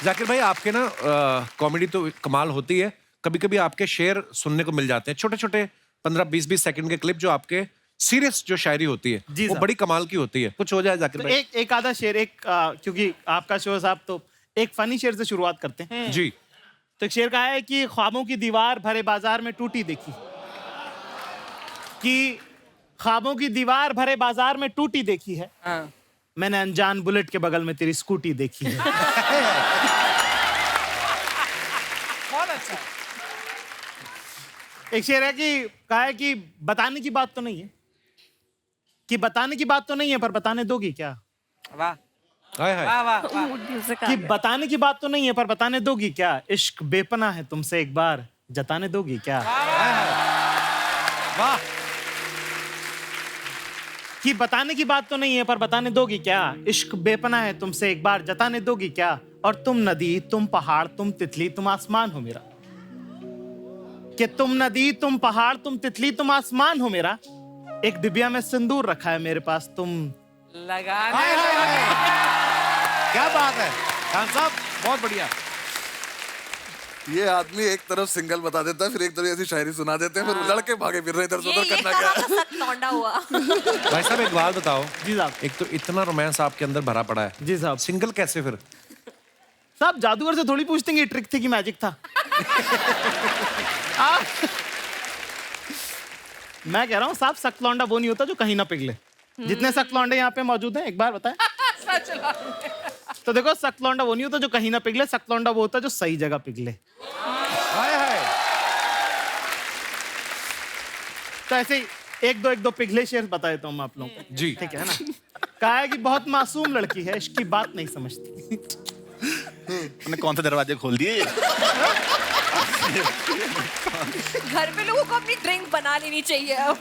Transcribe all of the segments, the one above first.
जाकिर भाई आपके ना कॉमेडी तो कमाल होती है, कभी कभी आपके शेर सुनने को मिल जाते हैं, छोटे छोटे 15-20 सेकंड के क्लिप जो आपके सीरियस जो शायरी होती है जी वो साहब। बड़ी कमाल की होती है। कुछ हो जाए जाकिर तो भाई। एक आधा शेर क्योंकि आपका शो है साहब, तो एक फनी शेर से शुरुआत करते हैं। जी तो एक शेर का है कि ख्वाबों की दीवार भरे बाजार में टूटी देखी, कि ख्वाबों की दीवार भरे बाजार में टूटी देखी है, मैंने अनजान बुलेट के बगल में तेरी स्कूटी देखी है। बहुत अच्छा। एक शेर है कि कहा है कि बताने की बात तो नहीं है, कि बताने की बात तो नहीं है पर बताने दोगी क्या, वाह हाय हाय। वाह वाह वाह। कि बताने की बात तो नहीं है पर बताने दोगी क्या, इश्क बेपना है तुमसे एक बार जताने दोगी क्या। वाह कि बताने की बात तो नहीं है पर बताने दोगी क्या, इश्क बेपना है तुमसे एक बार जताने दोगी क्या, और तुम नदी तुम पहाड़ तुम तितली तुम आसमान हो मेरा, कि तुम नदी तुम पहाड़ तुम तितली तुम आसमान हो मेरा, एक डिबिया में सिंदूर रखा है मेरे पास तुम। लगाने हाय हाय हाय। क्या बात है खान साहब, बहुत बढ़िया। ये आदमी एक तरफ सिंगल बता देता है, फिर एक तरफ ऐसी शायरी सुना देते हैं, फिर लड़के भागे फिर रहे इधर से उधर, करना क्या है? सख्त लौंडा हुआ। भाई साहब एक बात बताओ, जी साहब। एक तो इतना रोमांस आपके अंदर भरा पड़ा है, जी साहब। सिंगल कैसे फिर? साहब जादूगर से थोड़ी पूछते हैं कि ट्रिक थी कि मैजिक था। मैं कह रहा हूँ साहब, सख्त लौंडा वो नहीं होता जो कहीं ना पिघले। जितने सख्त लौंडे यहाँ पे मौजूद हैं एक बार बताएं। सच लौंडे। तो देखो, सख्त लौंडा वो नहीं होता जो कहीं ना पिघले, सख्त लौंडा वो होता है जो सही जगह पिघले। हाय हाय। तो ऐसे ही एक दो पिघले शेर बता देता हूँ मैं आप लोगों को। जी ठीक है ना। कहा है कि बहुत मासूम लड़की है, इसकी बात नहीं समझती। तूने कौन से दरवाजे खोल दिए? घर पे लोगों को अपनी ड्रिंक बना लेनी चाहिए अब।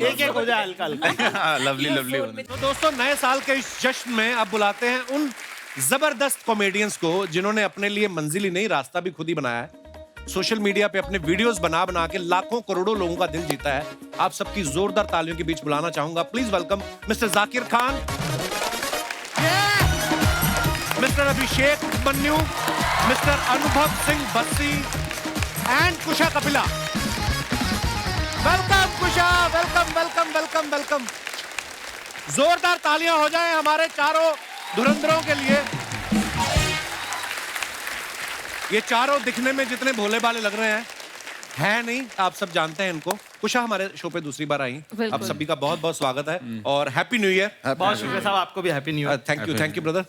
एक एक हो जाए हल्का हल्का। Lovely lovely. तो दोस्तों, नए साल के इस जश्न में अब बुलाते हैं उन जबरदस्त कॉमेडियंस को जिन्होंने अपने लिए मंजिल ही नहीं रास्ता भी खुद ही बनाया है, सोशल मीडिया पे अपने वीडियोस बना बना के लाखों करोड़ों लोगों का दिल जीता है। आप सबकी जोरदार तालियों के बीच बुलाना चाहूंगा, please welcome Mr Zakir Khan, Mr Abhishek Manyu, Mr Anubhav Singh Bassi and Kusha Kapila. Welcome Kusha, welcome welcome welcome welcome. जोरदार तालियां हो जाएं हमारे चारों धुरंधरों के लिए। ये चारों दिखने में जितने भोले भाले लग रहे हैं नहीं, आप सब जानते हैं इनको। कुशा हमारे शो पे दूसरी बार आई, आप सभी का बहुत बहुत स्वागत है और हैप्पी न्यू ईयर। बहुत शुक्रिया साहब, आपको भी happy new year. Thank you brother.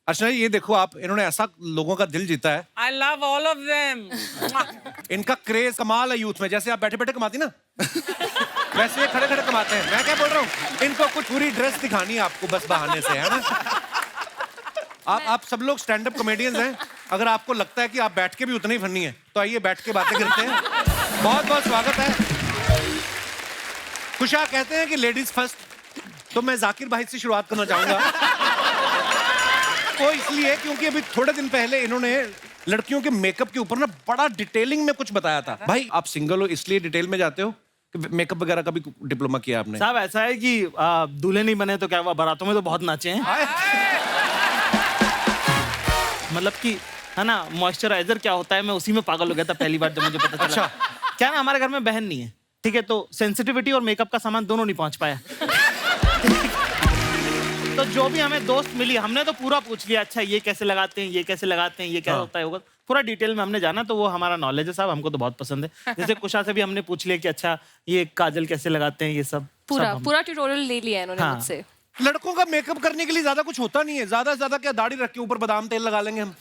Archana ji, ये देखो आप, इन्होंने ऐसा लोगों का दिल जीता है। I love all of them. इनका क्रेज कमाल है यूथ में, जैसे आप बैठे बैठे कमाती ना वैसे ये खड़े खड़े कमाते हैं। मैं क्या बोल रहा हूँ, इनको कुछ पूरी ड्रेस दिखानी है आपको बस बहाने से, है ना। आप सब लोग स्टैंड अप कॉमेडियंस हैं, अगर आपको लगता है कि आप बैठ के भी उतने ही फनी है तो आइए बैठ के बातें करते हैं। बहुत बहुत स्वागत है। कुशा कहते हैं कि लेडीज फर्स्ट, तो मैं जाकिर भाई से शुरुआत करना चाहूंगा। वो इसलिए क्योंकि अभी थोड़े दिन पहले इन्होंने लड़कियों के मेकअप के ऊपर ना बड़ा डिटेलिंग में कुछ बताया था। भाई आप सिंगल हो इसलिए डिटेल में जाते हो कि मेकअप वगैरह का भी डिप्लोमा किया आपने? साहब ऐसा है कि दूल्हे नहीं बने तो क्या हुआ, बारातों में तो बहुत नाचे हैं। मतलब कि है ना, मॉइस्चराइजर क्या होता है, मैं उसी में पागल हो गया था पहली बार जब मुझे पता चला। अच्छा। क्या ना, हमारे घर में बहन नहीं है, ठीक है, तो सेंसिटिविटी और मेकअप का सामान दोनों नहीं पहुंच पाया। तो जो भी हमें दोस्त मिली हमने तो पूरा पूछ लिया, अच्छा ये कैसे लगाते हैं, ये कैसे लगाते हैं, ये क्या होता है होगा, पूरा डिटेल में हमने जाना। तो वो हमारा नॉलेज है साहब, हमको तो बहुत पसंद है। जैसे कुशा से भी हमने पूछ लिया कि अच्छा ये काजल कैसे लगाते हैं, ये सब पूरा ट्यूटोरियल ले लिया है इन्होंने हाँ। मुझसे। लड़कों का मेकअप करने के लिए ज्यादा कुछ होता नहीं है, ज्यादा से ज्यादा क्या दाढ़ी रख के ऊपर बादाम तेल लगा लेंगे हम।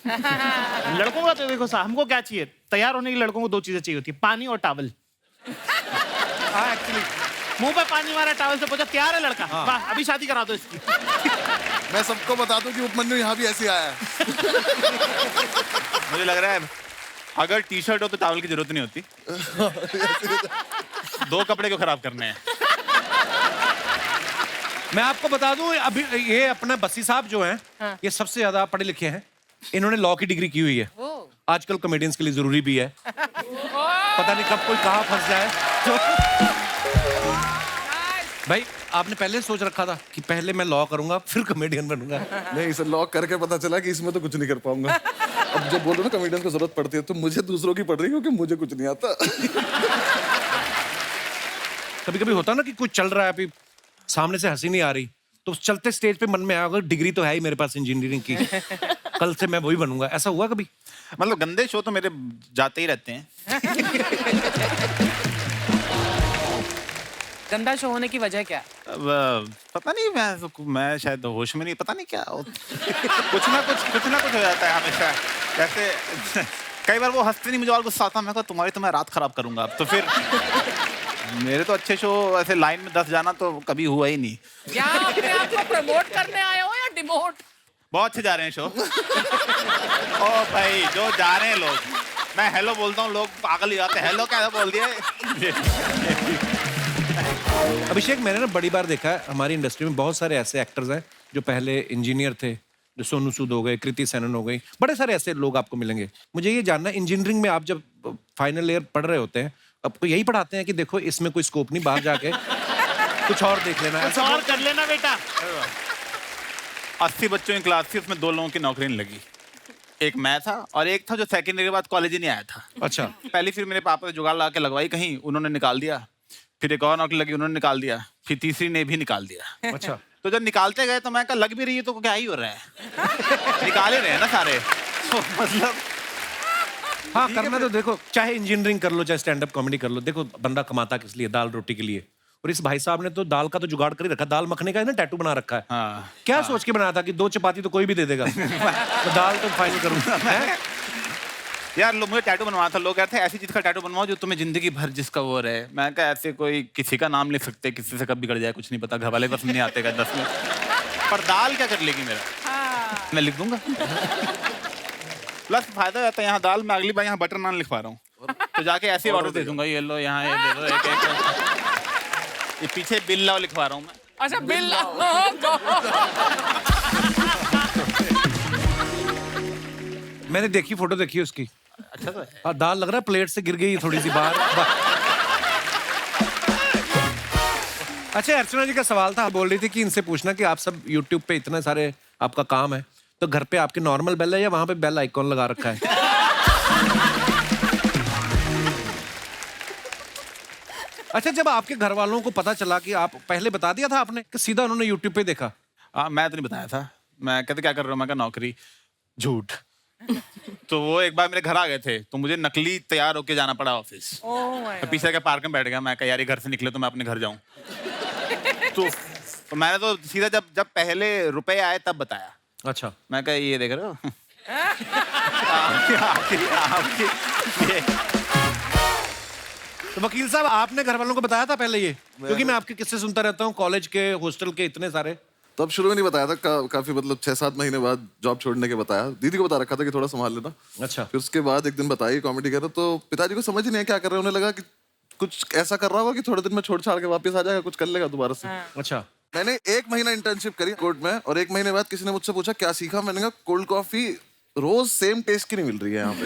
लड़कों का तो देखो साहब, हमको क्या चाहिए, तैयार होने के लड़कों को दो चीजें चाहिए होती है, पानी और टॉवल। हाँ एक्चुअली मुंह पे पानी मारा, टॉवल से पूछा तैयार है लड़का, वाह अभी शादी करा दो इसकी। मैं सबको बता दूं कि उपमन्यु यहाँ भी ऐसे आया है। मुझे लग रहा है अगर टी शर्ट हो तो टॉवल की जरूरत नहीं होती। दो कपड़े को खराब करने हैं। मैं आपको बता दूं, अभी ये अपना बस्सी साहब जो हैं, ये सबसे ज्यादा पढ़े लिखे हैं, इन्होंने लॉ की डिग्री की हुई है। आजकल कॉमेडियंस के लिए जरूरी भी है, पता नहीं कब कोई कहाँ फंस जाए। भाई आपने पहले सोच रखा था कि पहले मैं लॉ करूंगा फिर कॉमेडियन बनूंगा? नहीं, इसे लॉक करके पता चला कि इसमें तो कुछ नहीं कर पाऊंगा। अब जब बोलो ना कॉमेडियन को जरूरत पड़ती है तो मुझे दूसरों की पड़ रही है, क्योंकि मुझे कुछ नहीं आता। कभी कभी होता ना कि कुछ चल रहा है, अभी सामने से हंसी नहीं आ रही, तो उस चलते स्टेज पे मन में आया डिग्री तो है ही मेरे पास इंजीनियरिंग की, कल से मैं वही बनूंगा। ऐसा हुआ कभी? मतलब गंदे शो तो मेरे जाते ही रहते हैं। गंदा शो होने की वजह क्या है? अब पता नहीं, मैं शायद होश में नहीं, पता नहीं क्या कुछ ना कुछ हो जाता है हमेशा। जैसे कई बार वो हंसते नहीं, मुझे और गुस्सा आता है, मैं कहता तुम्हारी तो मैं रात खराब करूंगा अब तो। फिर मेरे तो अच्छे शो ऐसे लाइन में 10 जाना तो कभी हुआ ही नहीं। यहाँ अपने आप को प्रमोट करने आए हो या डिमोट? बहुत अच्छे जा रहे हैं शो। ओ भाई, जो जा रहे हैं लोग, मैं हेलो बोलता हूँ, लोग पागल ही जाते हैं, हेलो क्या बोल दिया। अभिषेक, मैंने ना बड़ी बार देखा है हमारी इंडस्ट्री में बहुत सारे ऐसे एक्टर्स हैं जो पहले इंजीनियर थे, जो सोनू सूद हो गए, कृति सेनन हो गई, बड़े सारे ऐसे लोग आपको मिलेंगे। मुझे ये जानना, इंजीनियरिंग में आप जब फाइनल ईयर पढ़ रहे होते हैं, आपको यही पढ़ाते हैं कि देखो इसमें कोई स्कोप नहीं, बाहर जाके कुछ और देख लेना, कुछ और कर लेना बेटा? 80 बच्चों की क्लास थी, उसमें 2 लोगों की नौकरी नहीं लगी। एक मैं था और एक था जो सेकेंड ईयर के बाद कॉलेज ही नहीं आया था। अच्छा। पहली फिर मेरे पापा ने जुगाड़ ला के लगवाई कहीं, उन्होंने निकाल दिया। फिर एक और नौकरी लगी, उन्होंने निकाल दिया। फिर तीसरी ने भी निकाल दिया। अच्छा। तो जब निकालते गए तो मैं कहा लग भी रही है तो क्या ही हो रहा है। निकाल ही रहे हैं ना सारे। तो मतलब हाँ, करना तो देखो, चाहे इंजीनियरिंग कर लो चाहे स्टैंड अप कॉमेडी कर लो, देखो बंदा कमाता किस लिए? दाल रोटी के लिए। और इस भाई साहब ने तो दाल का तो जुगाड़ कर ही रखा, दाल मखने का है ना, टैटू बना रखा है। हाँ, क्या सोच के बनाया था कि 2 चपाती तो कोई भी दे देगा, तो दाल तो फाइनल करूंगा। यार लोग मुझे टैटू बनवाना था, लोग कहते हैं ऐसी चीज का टैटू बनवाओ जो तुम्हें जिंदगी भर जिसका वो रहे। मैं कहा ऐसे कोई किसी का नाम लिख सकते, किसी से कब बिगड़ जाए कुछ नहीं पता, घर वाले बस नहीं आते 10 में। पर दाल क्या कर लेगी मेरा? मैं लिख दूंगा। प्लस फायदा रहता है यहाँ दाल में, अगली बार यहाँ बटर नान लिखवा रहा हूँ तो जाके ऐसे ऑर्डर दे दूंगा, ये लो यहाँ ये दे दो एक। ये पीछे बिल लाओ लिखवा रहा हूँ मैं। अच्छा, बिल। मैंने देखी, फोटो देखी उसकी। अच्छा तो हाँ, दाल लग रहा है प्लेट से गिर गई थोड़ी सी बाहर। अच्छा, अर्चना जी का सवाल था, बोल रही थी कि इनसे पूछना कि आप सब YouTube पे इतने सारे आपका काम है, तो घर पे आपके नॉर्मल बेल है या वहां पे बेल आइकॉन लगा रखा है? अच्छा, जब आपके घर वालों को पता चला कि आप पहले बता दिया था आपने कि सीधा उन्होंने YouTube पे देखा? मैं तो नहीं बताया था। मैं कहते क्या कर रहा हूँ, मैं कहा नौकरी। झूठ। तो वो एक बार मेरे घर आ गए थे तो मुझे नकली तैयार होके जाना पड़ा ऑफिस। मैं पीछे के पार्क में बैठ गया, मैं कहा यार ये घर से निकले तो मैं अपने घर जाऊं। तो मैंने तो सीधा जब पहले रुपए आए तब बताया। अच्छा। मैं कहा ये देख रहे हो। तो वकील साहब, आपने घर वालों को बताया था पहले ये? क्योंकि मैं आपके किस्से सुनता रहता हूँ, कॉलेज के, हॉस्टल के, इतने सारे। तब शुरू में नहीं बताया था, काफी मतलब 6-7 महीने बाद जॉब छोड़ने के बताया। दीदी को बता रखा था कि थोड़ा संभाल लेना। अच्छा। फिर उसके बाद एक दिन बताई कॉमेडी कर रहा, तो पिताजी को समझ ही नहीं है क्या कर रहे हैं। उन्हें लगा कि कुछ ऐसा कर रहा होगा कि थोड़े दिन में छोड़ छाड़ के वापस आ जाएगा, कुछ कर लेगा दोबारा से। अच्छा। मैंने 1 महीना इंटर्नशिप करी कोर्ट में, और 1 महीने बाद किसी ने मुझसे पूछा क्या सीखा। मैंने कहा कोल्ड कॉफी रोज सेम टेस्ट की नहीं मिल रही है यहाँ पे।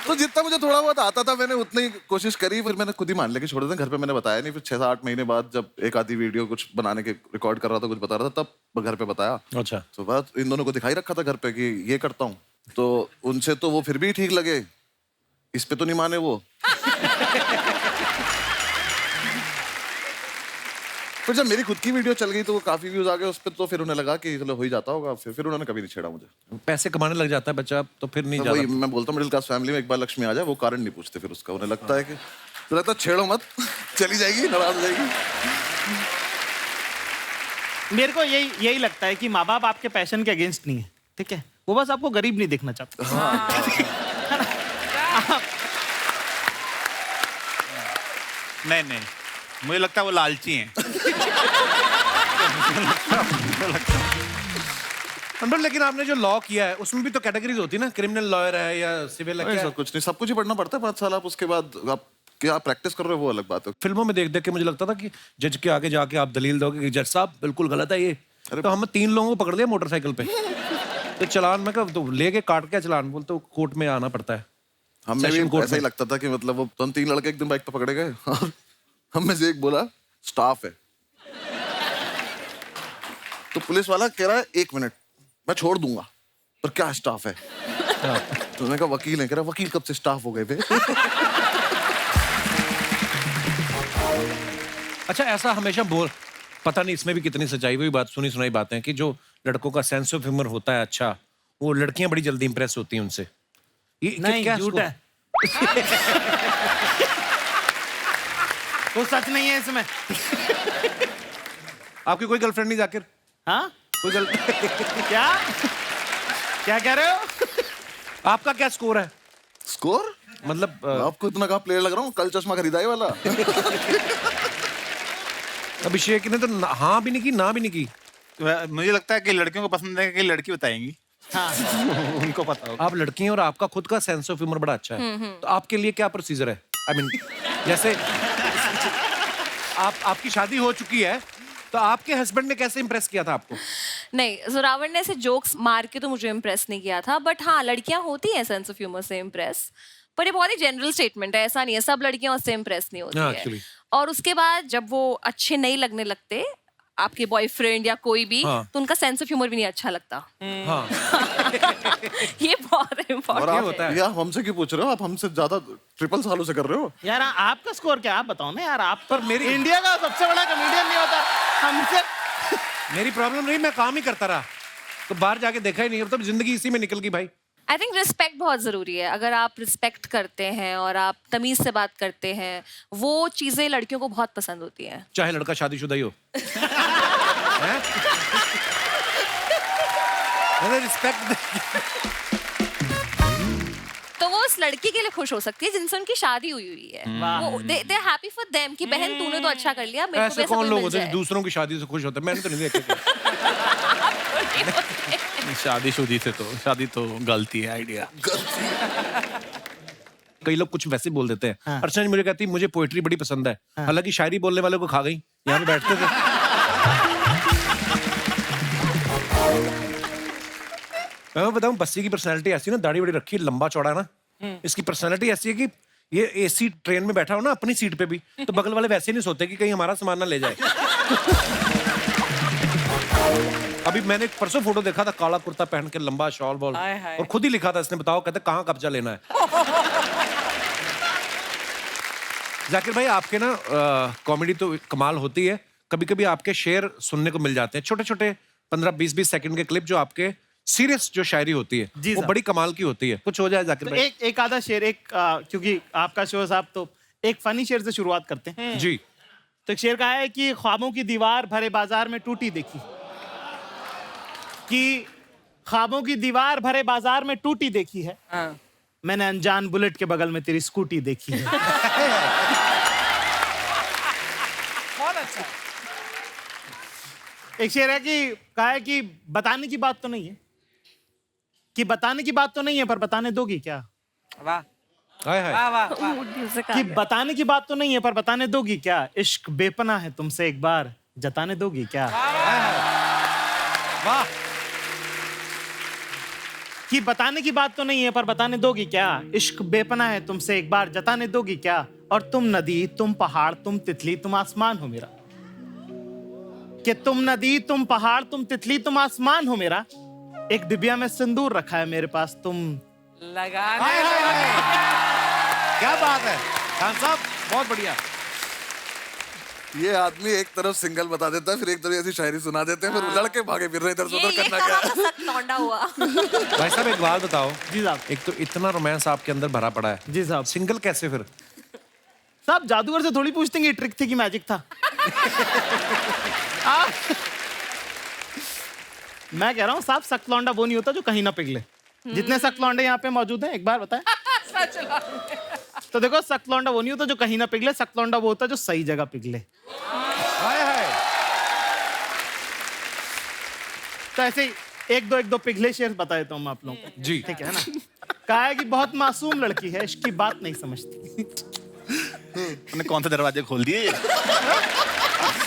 तो जितना मुझे थोड़ा बहुत आता था मैंने उतनी ही कोशिश करी। फिर मैंने खुद ही मान लिया कि छोड़ दें, घर पे मैंने बताया नहीं। फिर 6-8 महीने बाद जब एक आधी वीडियो कुछ बनाने के रिकॉर्ड कर रहा था, कुछ बता रहा था, तब घर पे बताया। अच्छा। तो बात इन दोनों को दिखाई रखा था घर पे कि ये करता हूँ, तो उनसे तो वो फिर भी ठीक लगे, इस पे तो नहीं माने वो। फिर जब मेरी खुद की वीडियो चल गई तो वो काफी व्यूज आ गए उस पर, तो फिर उन्हें लगा कि चलो हो ही जाता होगा। फिर उन्होंने कभी नहीं छेड़ा मुझे। पैसे कमाने लग जाता है बच्चा तो फिर नहीं वही जाता। मैं बोलता हूँ, मिडिल क्लास फैमिली में एक बार लक्ष्मी आ जाए वो कारण नहीं पूछते फिर उसका। उन्हें लगता है कि तो लगता है छेड़ो मत, चली जाएगी, नाराज हो जाएगी। मेरे को यही लगता है कि माँ बाप आपके पैशन के अगेंस्ट नहीं है, ठीक है? वो बस आपको गरीब नहीं देखना चाहते। नहीं, मुझे लगता है वो लालची हैं। अंबर, लेकिन आपने जो लॉ किया है उसमें भी तो कैटेगरीज होती है ना, क्रिमिनल लॉयर है या सिविल है? ऐसा कुछ नहीं, सब कुछ ही पढ़ना पड़ता है 5 साल। आप उसके बाद आप क्या प्रैक्टिस कर रहे हो वो अलग बात है। फिल्मों में देख देख के मुझे लगता था कि जज के आगे जाके आप दलील दोगे कि जज साहब बिल्कुल गलत है ये। तो हम 3 लोगों को पकड़ लिया मोटरसाइकिल पे, तो चलान में कब तो लेके काट के चलान बोलते कोर्ट में आना पड़ता है। हमें Session भी court ऐसा ही में। लगता था कि मतलब वो तो हम 3 लड़के एक दिन बाइक पे पकड़े गए और हम में से एक बोला स्टाफ है। तो पुलिस वाला कह रहा है 1 मिनट मैं छोड़ दूंगा, पर क्या स्टाफ है? तो मैंने कहा वकील है। कह रहा वकील कब से स्टाफ हो गए थे? अच्छा, ऐसा हमेशा बोल, पता नहीं इसमें भी कितनी सच्चाई, वही बात सुनी सुनाई बातें कि जो लड़कों का सेंस ऑफ ह्यूमर होता है अच्छा, वो लड़कियां बड़ी जल्दी इंप्रेस होती हैं उनसे। ये नहीं, क्या झूठ है। तो सच नहीं है इसमें। आपकी कोई गर्लफ्रेंड नहीं जाकिर? हाँ, कोई क्या क्या कह रहे हो? आपका क्या स्कोर है? स्कोर? मतलब आपको इतना कहाँ प्लेयर लग रहा हूँ? कल चश्मा खरीदा है वाला। अभिषेक ने तो हाँ भी नहीं की ना भी नहीं की। मुझे लगता है कि लड़कियों को पसंद है कि लड़की बताएंगी। हाँ। उनको पता होगा। आप लड़की हैं और आपका खुद का सेंस ऑफ ह्यूमर बड़ा अच्छा है, तो आपके लिए क्या प्रोसीजर है? आई मीन जैसे आपकी शादी हो चुकी है, तो आपके हस्बैंड ने कैसे इंप्रेस किया था आपको? नहीं, जोरावर ने ऐसे जोक्स मार के तो मुझे इम्प्रेस नहीं किया था, बट हाँ लड़कियां होती हैं सेंस ऑफ ह्यूमर से इम्प्रेस, पर ये बहुत ही जनरल स्टेटमेंट है, ऐसा नहीं है सब लड़कियां उससे इम्प्रेस नहीं होती हाँ, है। actually। और उसके बाद जब वो अच्छे नहीं लगने लगते, आपके बॉयफ्रेंड या कोई भी, हाँ। तो उनका सेंस ऑफ ह्यूमर भी नहीं अच्छा लगता। हाँ, ये बहुत और इम्पोर्टेंट आप होता है। यार हमसे क्यों पूछ रहे हो? आप हमसे ज्यादा ट्रिपल सालों से कर रहे हो। यार आपका स्कोर क्या, आप बताओ ना यार। आप पर मेरी- इंडिया का सबसे बड़ा कॉमेडियन नहीं होता हमसे। मेरी प्रॉब्लम नहीं, मैं काम ही करता रहा, तो बाहर जाके देखा ही नहीं, अब तो जिंदगी इसी में निकल गई भाई। आई थिंक रिस्पेक्ट बहुत जरूरी है। अगर आप रिस्पेक्ट करते हैं और आप तमीज से बात करते हैं, वो चीजें लड़कियों को बहुत पसंद होती हैं। चाहे लड़का शादीशुदा ही हो। हैं? मैंने रिस्पेक्ट। तो वो उस लड़की के लिए खुश हो सकती है जिनसे उनकी शादी हुई हुई है। वो दे हैप्पी फॉर देम कि बहन तूने तो अच्छा कर लिया, मेरे को भी ऐसे ऐसा कौन कोई लोग मिल होते हैं जाए। जो दूसरों की शादी से खुश होते हैं? मैंने तो नहीं देखा। शादीशुदी से तो शादी तो गलती है आइडिया। कई लोग कुछ वैसे बोल देते हैं। अर्चना जी मुझे कहती है मुझे पोएट्री बड़ी पसंद है, हालांकि शायरी बोलने वाले को खा गई, यहाँ पे बैठते थे। मैं बताऊं, बस्सी की पर्सनैलिटी ऐसी ना, दाढ़ी बड़ी रखी, लंबा चौड़ा है ना, इसकी पर्सनैलिटी ऐसी है कि ये एसी ट्रेन में बैठा हो ना अपनी सीट पे भी, तो बगल वाले वैसे नहीं सोते कि कहीं हमारा सामान ना ले जाए। अभी मैंने परसों फोटो देखा था, काला कुर्ता पहन के, लंबा शॉल बॉल, हाय हाय। और खुद ही लिखा था इसने, बताओ कहते कहाँ कब्जा लेना है। जाकिर भाई आपके ना कॉमेडी तो कमाल होती है, कभी कभी आपके शेर सुनने को मिल जाते हैं, छोटे छोटे 15-20 सेकंड के क्लिप, जो आपके सीरियस जो शायरी होती है जी वो साहब। बड़ी कमाल की होती है। कुछ हो जाए जाकिर तो भाई। एक आधा शेर, क्योंकि आपका शो है साहब, तो एक फनी शेर से शुरुआत करते हैं। जी। तो एक शेर कहा है कि ख्वाबों की दीवार भरे बाजार में टूटी देखी, कि ख्वाबों की दीवार भरे बाजार में टूटी देखी है, हाँ। मैंने अनजान बुलेट के बगल में तेरी स्कूटी देखी है। बहुत अच्छा। एक शेर है कि कहा है कि बताने की बात तो नहीं है, कि बताने की बात तो नहीं है, पर बताने दोगी क्या? वाह हाय हाय। वाह वाह वाह। Mood music आ कि गया। बताने की बात तो नहीं है, पर बताने दोगी क्या? इश्क बेपना है तुमसे, एक बार जताने दोगी क्या? वाह। कि बताने की बात तो नहीं है, पर बताने दोगी क्या? इश्क बेपना है तुमसे, एक बार जताने दोगी क्या? और तुम नदी, तुम पहाड़, तुम तितली, तुम आसमान हो मेरा। कि तुम नदी, तुम पहाड़, तुम तितली, तुम आसमान हो मेरा। एक डिबिया में सिंदूर रखा है मेरे पास, तुम लगाने हाय हाय हाय। क्या बात है खान साहब, बहुत बढ़िया। ये आदमी एक तरफ सिंगल बता देता है, फिर एक तरफ ऐसी शायरी सुना देते हैं, फिर लड़के भागे फिर रहे इधर से ये उधर करना कहाँ क्या का सख्त लौंडा हुआ। भाई साहब एक बात बताओ, जी साहब। एक तो इतना रोमांस आपके अंदर भरा पड़ा है, जी साहब। सिंगल कैसे फिर? साहब जादूगर से थोड़ी पूछते हैं कि ट्रिक थी कि मैजिक था। मैं कह रहा हूँ साहब, सख्त लौंडा वो नहीं होता जो कहीं ना पिघले। जितने सख्त लौंडे यहाँ पे मौजूद हैं, एक बार बताएं। सच लौंडे। तो देखो, सख्त लौंडा वो नहीं होता जो कहीं ना पिघले, सख्त लौंडा वो होता है जो सही जगह पिघले। हाय हाय। तो ऐसे ही एक दो पिघले शेर बता देता हूँ मैं आप लोगों को। जी। ठीक है ना? कहा है कि बहुत मासूम लड़की है, इसकी बात नहीं समझती। उन्होंने कौन से दरवाजे खोल दिए?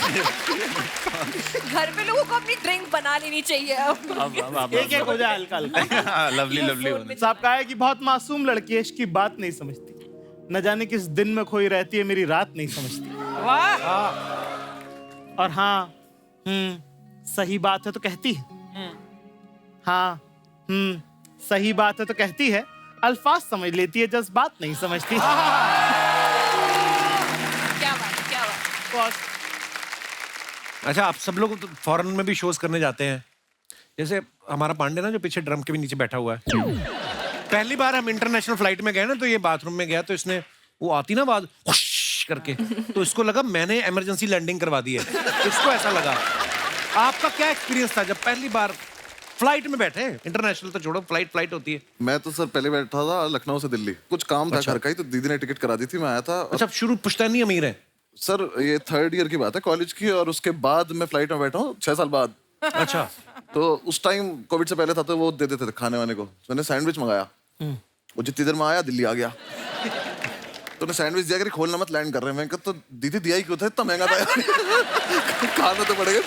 घर पे लोगों को अपनी ड्रिंक बना लेनी चाहिए अब। एक एक हो जाए हल्का हल्का। लवली लवली साहब कहा है कि बहुत मासूम लड़की है, इसकी बात नहीं समझती, न जाने किस दिन में खोई रहती है, मेरी रात नहीं समझती। वाह और हाँ सही बात है तो कहती है, हाँ सही बात है तो कहती है, अल्फाज समझ लेती है, जज्बात नहीं समझती। क्या बात। अच्छा, आप सब लोग तो फॉरेन में भी शोज करने जाते हैं, जैसे हमारा पांडे ना जो पीछे ड्रम के भी नीचे बैठा हुआ है। पहली बार हम इंटरनेशनल फ्लाइट में गए ना, तो ये बाथरूम में गया, तो इसने वो आती ना आवाज हुश करके, तो इसको लगा मैंने इमरजेंसी लैंडिंग करवा दी है, इसको ऐसा लगा। आपका क्या एक्सपीरियंस था जब पहली बार फ्लाइट में बैठे? इंटरनेशनल तो छोड़ो, फ्लाइट होती है। मैं तो सर पहले बैठा था लखनऊ से दिल्ली, कुछ काम था घर का ही, तो दीदी ने टिकट करा दी थी, मैं आया था। अच्छा, शुरू पुश्तैनी अमीर है सर ये 3rd ईयर की बात है कॉलेज की, और उसके बाद मैं फ्लाइट में बैठा हूँ 6 साल बाद। अच्छा, तो उस टाइम कोविड से पहले था, तो वो दे देते थे खाने वाने को। तो मैंने सैंडविच मंगाया, वो जितनी देर में आया दिल्ली आ गया। तो मैं सैंडविच दिया कर खोलना मत, लैंड कर रहे हैं। मैं कहा तो दीदी दिया ही क्यों था, इतना महंगा था खाना तो पड़ेगा।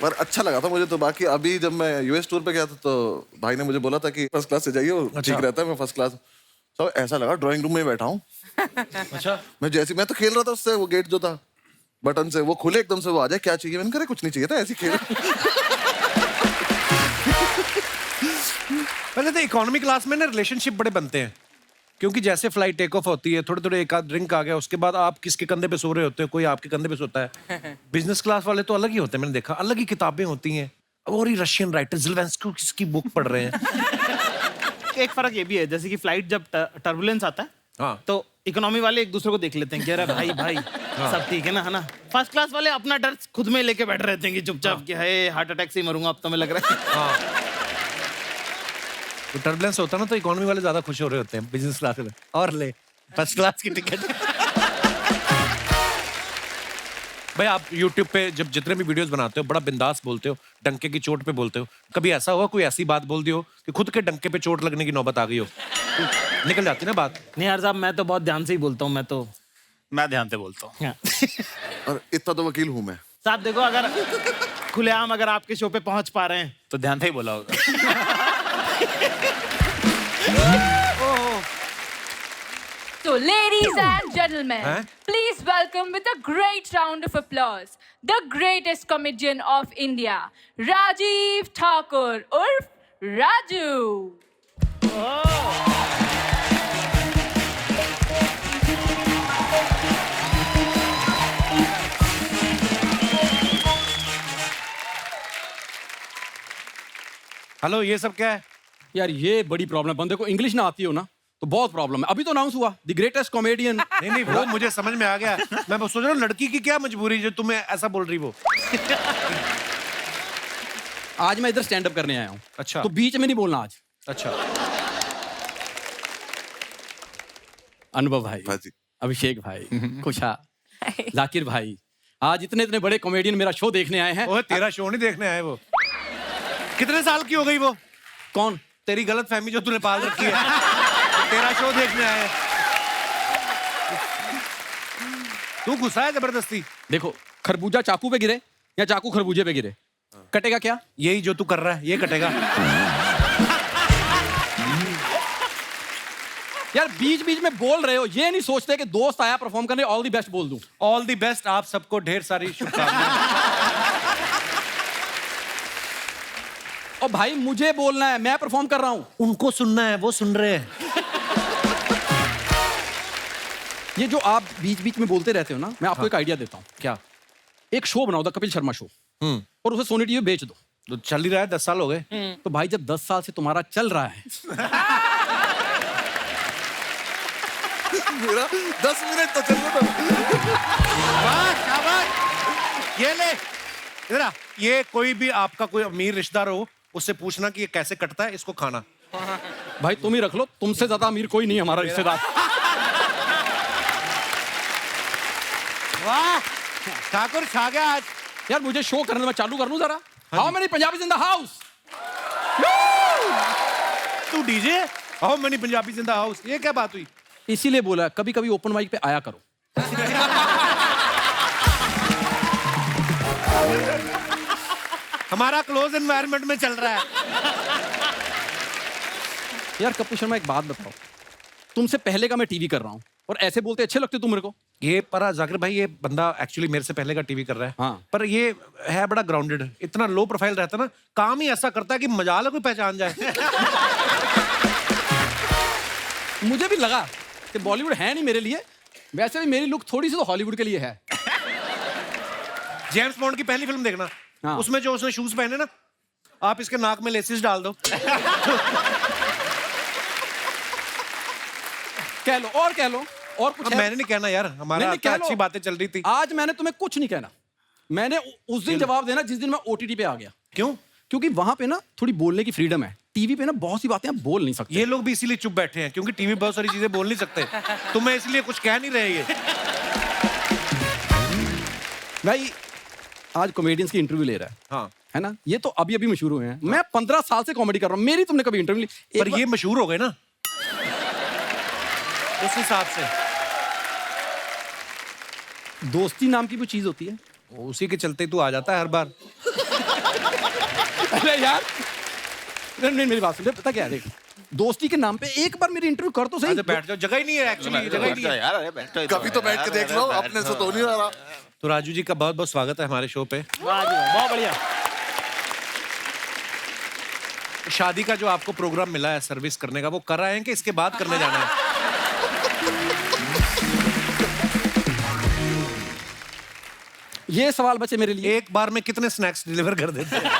पर अच्छा लगा था मुझे तो। बाकी अभी जब मैं यूएस टूर पे गया था, तो भाई ने मुझे बोला था कि फर्स्ट क्लास से जाइए, वो ठीक रहता है। मैं फर्स्ट क्लास, तो ऐसा लगा ड्राइंग रूम में ही बैठा हूँ। अच्छा, मैं तो खेल रहा था उससे, वो गेट जो था बटन से, वो खुले एकदम से, वो आ जाए क्या चाहिए, मैंने कहा कुछ नहीं चाहिए था, ऐसे खेल। पहले तो इकोनॉमी क्लास में ना रिलेशनशिप बड़े बनते हैं, क्योंकि जैसे फ्लाइट टेक ऑफ होती है, थोड़े थोड़े एक आध ड्रिंक आ गया, उसके बाद आप किसके कंधे पे सो रहे होते हो, कोई आपके कंधे पे सोता है। बिजनेस क्लास वाले तो अलग ही होते हैं, मैंने देखा, अलग ही किताबें होती हैं, और ही रशियन राइटर ज़ेलेंस्की किसकी बुक पढ़ रहे हैं। एक फर्क ये भी है, जैसे कि फ्लाइट जब टर्बुलेंस आता है, हाँ, तो इकोनॉमी वाले एक दूसरे को देख लेते हैं कि अरे भाई सब ठीक है ना। फर्स्ट क्लास वाले अपना डर खुद में लेके बैठ रहते हैं कि चुपचाप कि है हार्ट अटैक से ही मरूंगा अब तो, मैं लग रहा है। तो टर्बुलेंस होता है ना, तो इकोनॉमी वाले ज्यादा खुश हो रहे होते हैं, बिजनेस क्लास में और ले फर्स्ट क्लास की टिकट। भाई आप YouTube पे जब जितने भी वीडियोस बनाते हो, बड़ा बिंदास बोलते हो, डंके की चोट पे बोलते हो। कभी ऐसा हुआ कोई ऐसी बात बोल दी हो कि खुद के डंके पे चोट लगने की नौबत आ गई हो? निकल जाती ना बात। नहीं यार साहब, मैं तो बहुत ध्यान से ही बोलता हूँ। मैं ध्यान से बोलता हूँ। और इतना तो वकील हूँ मैं। साहब देखो, अगर खुलेआम अगर आपके शो पे पहुंच पा रहे हैं तो ध्यान से ही बोला होगा। So, ladies and gentlemen, please welcome with a great round of applause the greatest comedian of India, Rajiv Thakur urf Raju. Hello, ये सब क्या है? यार ये बड़ी प्रॉब्लम है, बंदे को इंग्लिश ना आती हो ना तो बहुत प्रॉब्लम है। अभी तो अनाउंस हुआ द ग्रेटेस्ट कॉमेडियन। नहीं वो मुझे समझ में आ गया। मैं बस सोच रहा हूँ लड़की की क्या मजबूरी जो तुम्हें ऐसा बोल रही वो। आज मैं इधर स्टैंड अप करने आया हूँ। अच्छा, तो बीच में नहीं बोलना आज। अच्छा, अनुभव भाई, भाजी, अभिषेक भाई, खुशा, जाकिर भाई, आज इतने इतने बड़े कॉमेडियन मेरा शो देखने आए हैं। ओए तेरा शो नहीं देखने आए वो। कितने साल की हो गई वो? कौन? तेरी गलत फहमी जो तूने पाल रखी है। तेरा शो देखने आए। तू गुस्सा है जबरदस्ती। देखो, खरबूजा चाकू पे गिरे या चाकू खरबूजे पे गिरे, कटेगा क्या? यही जो तू कर रहा है ये कटेगा। यार बीच बीच में बोल रहे हो, ये नहीं सोचते कि दोस्त आया परफॉर्म करने, ऑल द बेस्ट बोल दूं। ऑल द बेस्ट, आप सबको ढेर सारी शुभकामनाएं। और भाई मुझे बोलना है, मैं परफॉर्म कर रहा हूं। उनको सुनना है, वो सुन रहे हैं। ये जो आप बीच बीच में बोलते रहते हो ना, मैं आपको एक आइडिया देता हूँ। क्या? एक शो बनाओ, द कपिल शर्मा शो, और उसे सोनी टीवी बेच दो। तो चल ही रहा है, 10 साल हो गए। तो भाई जब 10 साल से तुम्हारा चल रहा है मेरा 10 मिनट तो चल रहा वाह, शाबाश। ये ले इधर आ। ये कोई भी आपका कोई अमीर रिश्तेदार हो, उससे पूछना कि ये कैसे कटता है, इसको खाना। भाई तुम ही रख लो, तुमसे ज्यादा अमीर कोई नहीं हमारा रिश्तेदार। वाह, ठाकुर छा गया आज। यार मुझे शो करने में चालू कर लूं जरा। How many Punjabis in the house? तू DJ? How many Punjabis in the house? ये क्या बात हुई? इसीलिए बोला कभी कभी ओपन माइक पे आया करो। हमारा क्लोज एनवायरनमेंट में चल रहा है। यार कपिल शर्मा एक बात बताओ, तुमसे पहले का मैं टीवी कर रहा हूँ और ऐसे बोलते अच्छे लगते तुम मेरे को। ये पर जाकिर भाई, ये बंदा एक्चुअली मेरे से पहले का टीवी कर रहा है। हाँ। पर ये है बड़ा ग्राउंडेड, इतना लो प्रोफाइल रहता ना, काम ही ऐसा करता है कि मजाल है कोई पहचान जाए। मुझे भी लगा कि बॉलीवुड है नहीं मेरे लिए, वैसे भी मेरी लुक थोड़ी सी तो हॉलीवुड के लिए है। जेम्स बॉन्ड की पहली फिल्म देखना, हाँ। उसमें जो उसने शूज पहने ना, आप इसके नाक में लेसिस डाल दो। कह लो और कह लो और कुछ है? मैंने नहीं कहना यार, हमारा नहीं, तो कह लो। अच्छी बातें चल रही थी। आज मैंने तुम्हें कुछ नहीं कहना, मैंने उस दिन जवाब देना जिस दिन मैं ओटीटी पे आ गया। क्यों? क्योंकि वहां पे ना थोड़ी बोलने की फ्रीडम है, टीवी पे ना बहुत सी बातें आप बोल नहीं सकते। ये लोग भी इसीलिए चुप बैठे हैं क्योंकि टीवी बहुत सारी चीजें बोल नहीं सकते। तुम्हें इसलिए कुछ कह नहीं रहे ये। भाई आज कॉमेडियंस की इंटरव्यू ले रहा है, हाँ, है ना? ये तो अभी अभी मशहूर हुए हैं। मैं 15 साल से कॉमेडी कर रहा हूँ, मेरी तुमने कभी इंटरव्यू ली? पर ये मशहूर हो गए ना उस हिसाब से। दोस्ती नाम की भी चीज होती है। उसी के चलते तू आ जाता है हर बार। अरे यार नहीं, मेरी बात सुन, पता क्या है, देख दोस्ती के नाम पे एक बार मेरी इंटरव्यू कर तो सही। अच्छा बैठ जाओ, जगह ही नहीं है एक्चुअली, जगह ही नहीं है। यार, अरे बैठो। कभी तो बैठ के देख लो, अपने से तो नहीं आ रहा। तो राजू जी का बहुत बहुत स्वागत है हमारे शो पे। वाह जी वाह, बहुत बढ़िया। शादी का जो आपको प्रोग्राम मिला है सर्विस करने का, वो कर रहे हैं कि इसके बाद करने जाना है? ये सवाल बचे मेरे लिए। एक बार में कितने स्नैक्स डिलीवर कर देते हैं?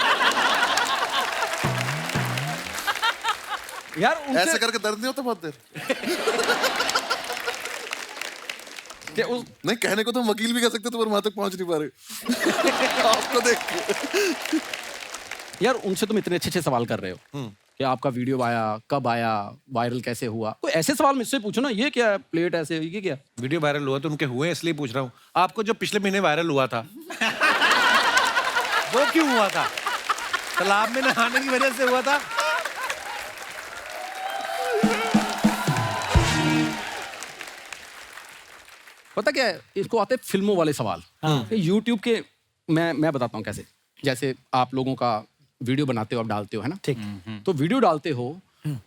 यार ऐसे उनसे करके दर्द नहीं होता बहुत देर? नहीं, कहने को तो हम वकील भी कह सकते थे पर वहां तक पहुंच नहीं पा रहे। आपको देख के। यार उनसे तुम इतने अच्छे अच्छे सवाल कर रहे हो कि आपका वीडियो आया, कब आया, वायरल कैसे हुआ, कोई ऐसे सवाल मुझसे पूछो ना, ये क्या प्लेट ऐसे, ये क्या? वीडियो वायरल हुआ तो उनके हुए इसलिए पूछ रहा हूँ। आपको जो पिछले महीने वायरल हुआ था वो क्यों हुआ था? तालाब में नहाने की वजह से हुआ था? पता क्या है, इसको आते हैं फिल्मों वाले सवाल। यूट्यूब के मैं बताता हूँ कैसे। जैसे आप लोगों का वीडियो बनाते हो, आप डालते हो, है ना? ठीक। तो वीडियो डालते हो,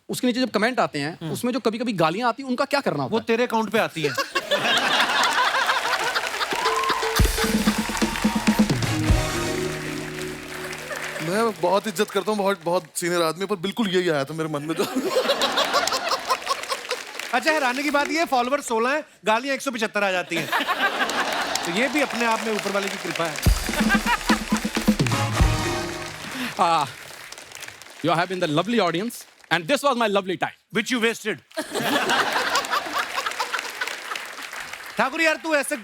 उसके नीचे जब कमेंट आते हैं उसमें जो कभी कभी गालियां आती हैं, उनका क्या करना होता वो तेरे अकाउंट पे आती है। मैं बहुत इज्जत करता हूँ बहुत बहुत सीनियर आदमी, पर बिल्कुल यही आया था मेरे मन में जो। अच्छा, हैरानी की बात ये, फॉलोवर 16 है, गालियां 175 आ जाती हैं। तो ये भी अपने आप में ऊपर वाले की कृपा है। You have been the lovely audience and this was my lovely time. Which you wasted. Thakur यार तू ऐसे,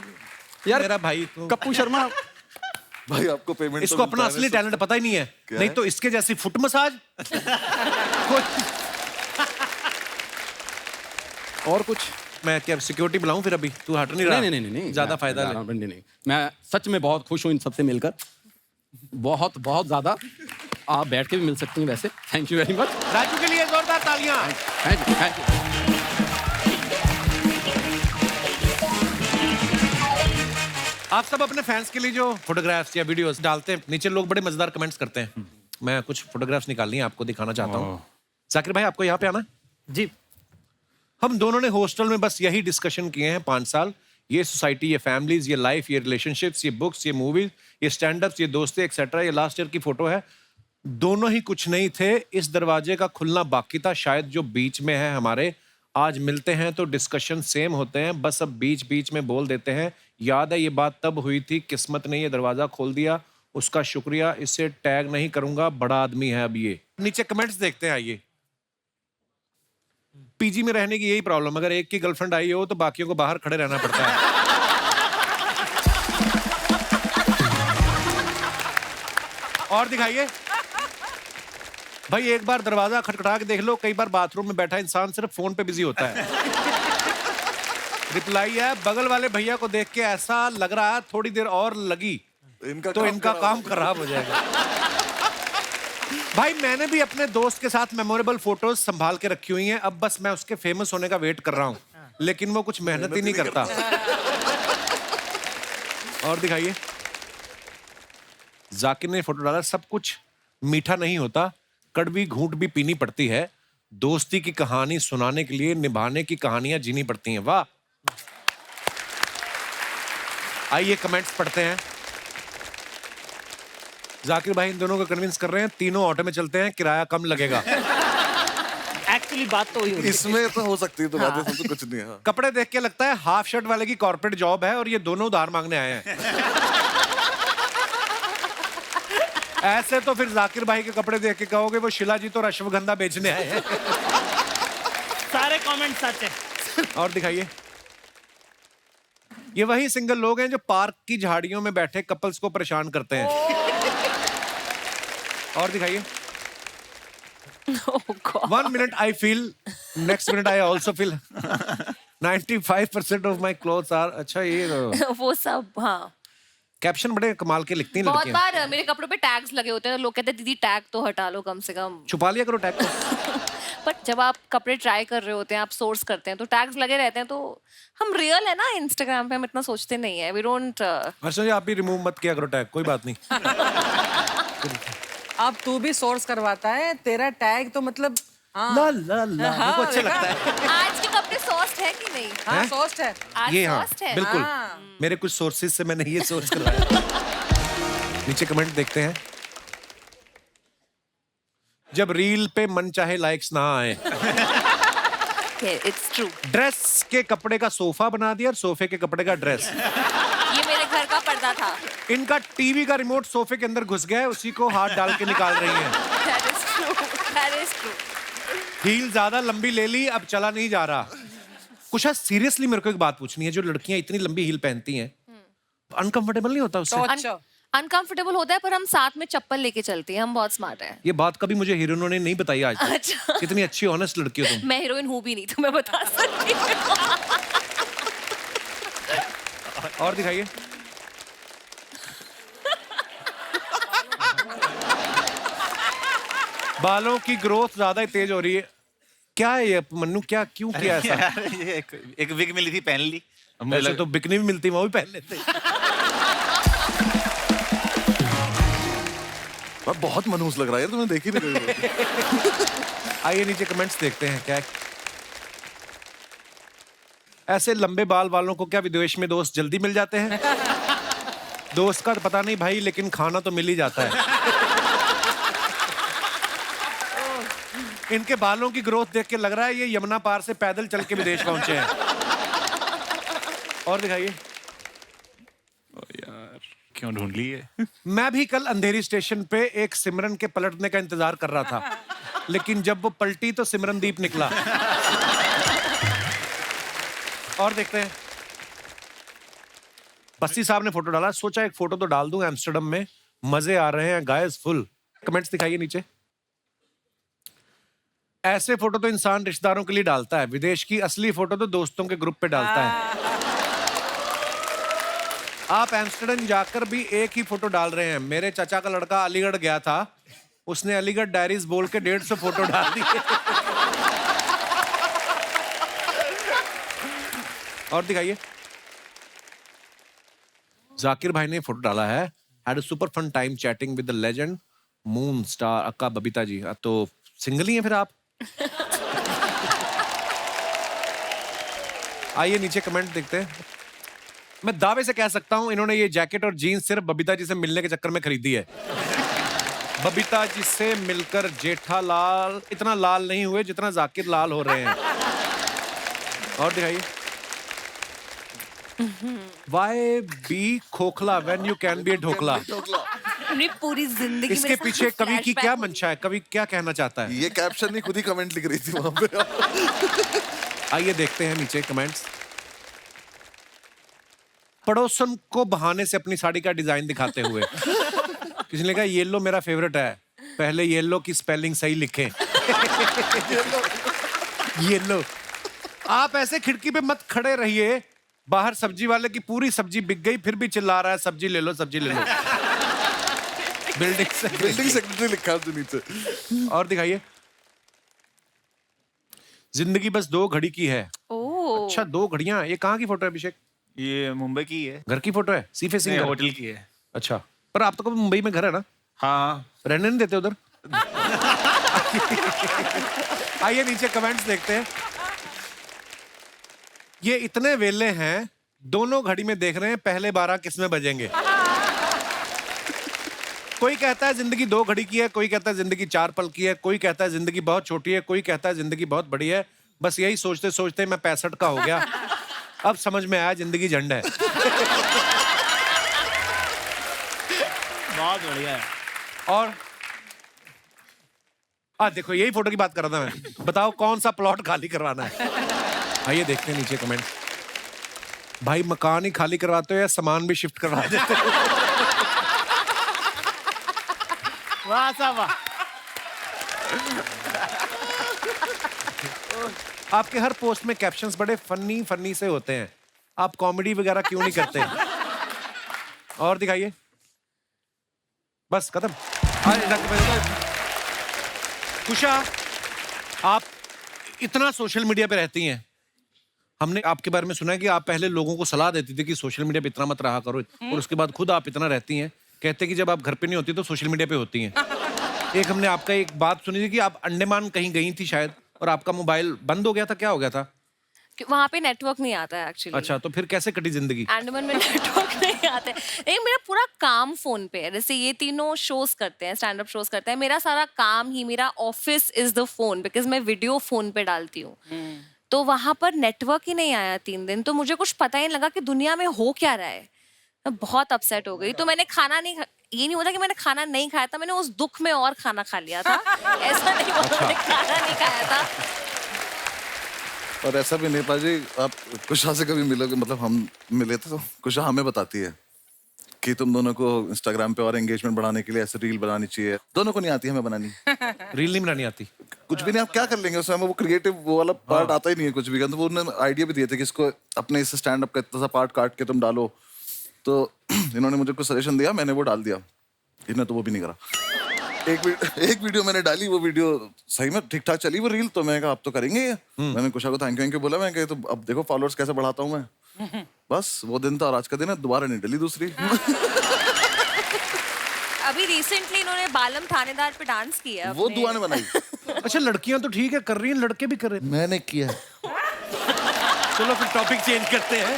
यार मेरा भाई तो कप्पू शर्मा, भाई आपको पेमेंट इसको अपना असली टैलेंट पता ही नहीं है। नहीं तो इसके जैसी फुट मसाज और कुछ? मैं क्या सिक्योरिटी बुलाऊं फिर? अभी तू हट नहीं रहा। नहीं ज्यादा फायदा नहीं। मैं सच में बहुत खुश हूँ इन सबसे मिलकर, बहुत बहुत ज्यादा। आप बैठ के भी मिल सकती हैं वैसे। Thank you very much. Raju के लिए जोरदार तालियां। Thank you. आप सब अपने फैंस के लिए जो फोटोग्राफ्स या वीडियोस डालते हैं, नीचे लोग बड़े मजेदार कमेंट्स करते हैं। मैं कुछ फोटोग्राफ्स निकालनी है, आपको दिखाना चाहता हूँ। जाकिर भाई आपको यहाँ पे आना जी। हम दोनों ने हॉस्टल में बस यही डिस्कशन किए हैं 5 साल। ये सोसाइटी, ये फैमिलीज, ये लाइफ, ये रिलेशनशिप्स, ये बुक्स, ये मूवीज, ये स्टैंड अप्स, ये दोस्तें एक्सेट्रा। ये लास्ट ईयर की फोटो है। दोनों ही कुछ नहीं थे, इस दरवाजे का खुलना बाकी था, शायद जो बीच में है हमारे। आज मिलते हैं तो डिस्कशन सेम होते हैं, बस अब बीच बीच में बोल देते हैं। याद है ये बात तब हुई थी, किस्मत ने ये दरवाजा खोल दिया, उसका शुक्रिया। इसे टैग नहीं करूंगा, बड़ा आदमी है अब ये। नीचे कमेंट्स देखते हैं, आइए। पीजी में रहने की यही प्रॉब्लम, अगर एक की गर्लफ्रेंड आई हो तो बाकियों को बाहर खड़े रहना पड़ता है। और दिखाइए भाई, एक बार दरवाजा खटखटा के देख लो, कई बार बाथरूम में बैठा इंसान सिर्फ फोन पे बिजी होता है। रिप्लाई है, बगल वाले भैया को देख के ऐसा लग रहा है थोड़ी देर और लगी तो इनका काम खराब हो जाएगा। भाई मैंने भी अपने दोस्त के साथ मेमोरेबल फोटोज संभाल के रखी हुई हैं, अब बस मैं उसके फेमस होने का वेट कर रहा हूं, लेकिन वो कुछ मेहनत ही नहीं करता। और दिखाइए, जाकिर ने फोटो डाला, सब कुछ मीठा नहीं होता, कड़वी घूंट भी पीनी पड़ती है, दोस्ती की कहानी सुनाने के लिए निभाने की कहानियां जीनी पड़ती हैं। वाह। आइए कमेंट्स पढ़ते हैं। जाकिर भाई इन दोनों को कन्विंस कर रहे हैं, तीनों ऑटो में चलते हैं, किराया कम लगेगा। एक्चुअली बात तो वही हो रही है। इसमें तो हो सकती है, तो बातें सब तो कुछ नहीं है। हाँ। कपड़े देख के लगता है हाफ शर्ट वाले की कॉर्पोरेट जॉब है और ये दोनों उधार मांगने आए हैं। ऐसे तो फिर जाकिर भाई के कपड़े देख के कहोगे वो शिलाजीत और अश्वगंधा बेचने आए हैं। सारे कमेंट सच है। और दिखाइए, ये वही सिंगल लोग हैं जो पार्क की झाड़ियों में बैठे कपल्स को परेशान करते हैं। और दिखाइए, Oh God. 1 minute I feel, next minute I also feel. 95% of my clothes are. अच्छा ये वो सब, हाँ। कैप्शन बड़े कमाल के लिखती हैं बहुत लड़कियां। बार मेरे कपड़ों पे टैग्स लगे होते हैं तो लोग कहते हैं दीदी टैग तो हटा लो कम से कम। छुपा लिया करो टैग को। बट जब आप कपड़े ट्राई कर रहे होते हैं, आप सोर्स करते हैं तो टैग्स लगे रहते हैं, तो हम रियल है ना इंस्टाग्राम पे, हम इतना सोचते नहीं है। We don't. हर्षा जी आप भी रिमूव मत किया करो टैग, कोई बात नहीं। अब तू भी सोर्स करवाता है, तेरा टैग तो मतलब हाँ। ला ला ला मेरे को अच्छा देखा? लगता है। आज के कपड़े सॉस्ट है कि नहीं? हाँ हैं? सोस्ट है। आज ये हाँ सॉस्ट है। बिल्कुल, हाँ। मेरे कुछ सोर्सेज से मैंने ये सोर्स करवाया। नीचे कमेंट देखते हैं। जब रील पे मन चाहे लाइक्स ना आए, इट्स ट्रू। ड्रेस के कपड़े का सोफा बना दिया और सोफे के कपड़े का ड्रेस। ये मेरे घर का पर्दा था। इनका टीवी का रिमोट सोफे के अंदर घुस गया है, उसी को हाथ डाल के निकाल रही है। That is true. That is true. Heel ज्यादा लंबी ले ली, अब चला नहीं जा रहा। कुछ सीरियसली मेरे को एक बात पूछनी है, जो लड़कियां इतनी लंबी हील पहनती हैं, अनकंफर्टेबल नहीं होता उससे? तो अच्छा अनकंफर्टेबल होता है, पर हम साथ में चप्पल लेके चलते हैं, हम बहुत स्मार्ट हैं। ये बात कभी मुझे हीरोइनों ने नहीं बताई आज तक। अच्छा। कितनी अच्छी ऑनेस्ट लड़की हो तुम। मैं हीरोइन हूँ भी नहीं, तो मैं बता सकती हूँ। और दिखाइए। बालों की ग्रोथ ज्यादा ही तेज हो रही है। क्या है ये मन्नू, क्या क्यों किया ऐसा? यार, ये एक विग मिली थी, पहन ली। अब मुझे वैसे लग- तो बिकनी भी मिलती, वो भी पहन लेते। मैं बहुत मनहूस लग रहा है यार, तुम्हें देख ही नहीं रही। आइए नीचे कमेंट्स देखते हैं क्या है। ऐसे लंबे बाल वालों को क्या विदेश में दोस्त जल्दी मिल जाते हैं? दोस्त का तो पता नहीं भाई, लेकिन खाना तो मिल ही जाता है। इनके बालों की ग्रोथ देख के लग रहा है ये यमुना पार से पैदल चल के विदेश पहुंचे हैं। और दिखाइए। यार क्यों ढूंढ ली है? मैं भी कल अंधेरी स्टेशन पे एक सिमरन के पलटने का इंतजार कर रहा था, लेकिन जब वो पलटी तो सिमरनदीप निकला। और देखते हैं। बस्ती साहब ने फोटो डाला, सोचा एक फोटो तो डाल दूं, एम्स्टर्डम में मजे आ रहे हैं गाइस फुल। कमेंट्स दिखाइए नीचे। ऐसे फोटो तो इंसान रिश्तेदारों के लिए डालता है, विदेश की असली फोटो तो दोस्तों के ग्रुप पे डालता है। आप एम्स्टर्डम जाकर भी एक ही फोटो डाल रहे हैं। मेरे चाचा का लड़का अलीगढ़ गया था, उसने अलीगढ़ डायरीज बोल के 150 फोटो डाल दिए। और दिखाइए। जाकिर भाई ने फोटो डाला है, had a super fun time chatting with the legend moon star aka Babita जी। तो सिंगल ही हैं फिर आप? आइए नीचे कमेंट देखते हैं। मैं दावे से कह सकता हूं इन्होंने ये जैकेट और जीन्स सिर्फ बबीता जी से मिलने के चक्कर में खरीदी है। बबीता जी से मिलकर जेठालाल इतना लाल नहीं हुए जितना जाकिर लाल हो रहे हैं। और दिखाइए। Why be खोखला when you can be a dhokla? अपनी पूरी जिंदगी इसके मेरे साथ पीछे कवि की flashback क्या होगी। मंशा है, कवि क्या कहना चाहता है? ये कैप्शन नहीं, खुद ही कमेंट लिख रही थी वहां पे। आइए देखते हैं नीचे कमेंट्स। पड़ोसन को बहाने से अपनी साड़ी का डिजाइन दिखाते हुए किसी ने कहा येलो मेरा फेवरेट है, पहले येलो की स्पेलिंग सही लिखें। येलो। आप ऐसे खिड़की पे मत खड़े रहिए, बाहर सब्जी वाले की पूरी सब्जी बिक गई फिर भी चिल्ला रहा है सब्जी ले लो सब्जी ले लो। बिल्डिंग सेक्रेटरी लिखा है उसके नीचे। और दिखाइए। जिंदगी बस 2 घड़ी की है। ओह। अच्छा 2 घड़ियां, ये कहाँ की फोटो है अभिषेक? ये मुंबई की है। घर की फोटो है? सी फेसिंग नहीं, घर? होटल की है। अच्छा पर आप तो मुंबई में घर है ना? हाँ। रहने नहीं देते उधर? आइए नीचे कमेंट्स देखते हैं। ये इतने वेले हैं, दोनों घड़ी में देख रहे हैं पहले 12 किसमें बजेंगे। कोई कहता है जिंदगी 2 घड़ी की है, कोई कहता है जिंदगी 4 पल की है, कोई कहता है जिंदगी बहुत छोटी है, कोई कहता है जिंदगी बहुत बड़ी है। बस यही सोचते सोचते मैं 65 का हो गया। अब समझ में आया जिंदगी झंड है। बहुत बढ़िया है। और देखो यही फोटो की बात कर रहा था मैं। बताओ कौन सा प्लॉट खाली करवाना है? आइए देखते हैं नीचे कमेंट। भाई मकान ही खाली करवाते हो या सामान भी शिफ्ट करवा देते हो? वाह साहब वाह। आपके हर पोस्ट में कैप्शंस बड़े फनी से होते हैं। आप कॉमेडी वगैरह क्यों नहीं करते? और दिखाइए। बस खत्म। कुशा, आप इतना सोशल मीडिया पे रहती हैं, हमने आपके बारे में सुना है कि आप पहले लोगों को सलाह देती थी कि सोशल मीडिया पे इतना मत रहा करो, और उसके बाद खुद आप इतना रहती हैं। कहते हैं कि जब आप घर पे नहीं होती तो सोशल मीडिया पे होती हैं। एक हमने आपका एक बात सुनी थी कि आप अंडमान कहीं गई थी शायद, और आपका मोबाइल बंद हो गया था, क्या हो गया था? वहाँ पे नेटवर्क नहीं आता है एक्चुअली। अच्छा, तो फिर कैसे कटी जिंदगी? अंडमान में नेटवर्क नहीं आता है। नहीं, मेरा पूरा काम फोन पे है। जैसे ये तीनों शोज करते हैं, स्टैंड अप शोज करते हैं, मेरा सारा काम ही, मेरा office is the phone, because मैं वीडियो फोन पे डालती हूँ। तो वहां पर नेटवर्क ही नहीं आया 3 दिन, तो मुझे कुछ पता ही नहीं लगा कि दुनिया में हो क्या रहा है। मैं बहुत अपसेट हो गई। तो मैंने खाना नहीं ये नहीं होता कि मैंने खाना नहीं खाया था, मैंने उस दुख में और खाना खा लिया था। ऐसा नहीं होता मैंने खाना नहीं खाया था। और ऐसा भी नहीं पाजी, आप कुशा से कभी मिलोगे, मतलब हम मिले थे तो कुशा हमें बताती है कि तुम दोनों को इंस्टाग्राम पे और एंगेजमेंट बढ़ाने के लिए ऐसे रील बनानी चाहिए। दोनों को नहीं आती, हमें बनानी। रील नहीं बनानी आती? कुछ भी नहीं, आप क्या कर लेंगे उसमें? हमें वो क्रिएटिव वो वाला पार्ट आता ही नहीं है कुछ भी। तो वो उन्होंने आइडिया भी दिए थे कि इसको अपने इस स्टैंड अप का इतना सा पार्ट काट के तुम डालो। तो इन्होंने मुझे कुछ सजेशन दिया, मैंने वो डाल दिया। इन्होंने तो वो भी नहीं करा। एक वीडियो मैंने डाली, वो वीडियो सही में ठीक ठाक चली वो रील, तो मैंने कहा अब तो करेंगे ये। मैंने कुशा को थैंक यू बोला, मैं कहा तो अब देखो फॉलोअर्स कैसे बढ़ाता हूँ मैं। बस वो दिन था और आज का दिन है, दोबारा नहीं डली दूसरी। अभी रिसेंटली इन्होंने बालम थानेदार पे डांस किया। वो दुआ ने बनाई। अच्छा, लड़कियां तो ठीक है कर रही हैं, लड़के भी कर रहे हैं। मैंने किया। चलो फिर टॉपिक चेंज करते हैं।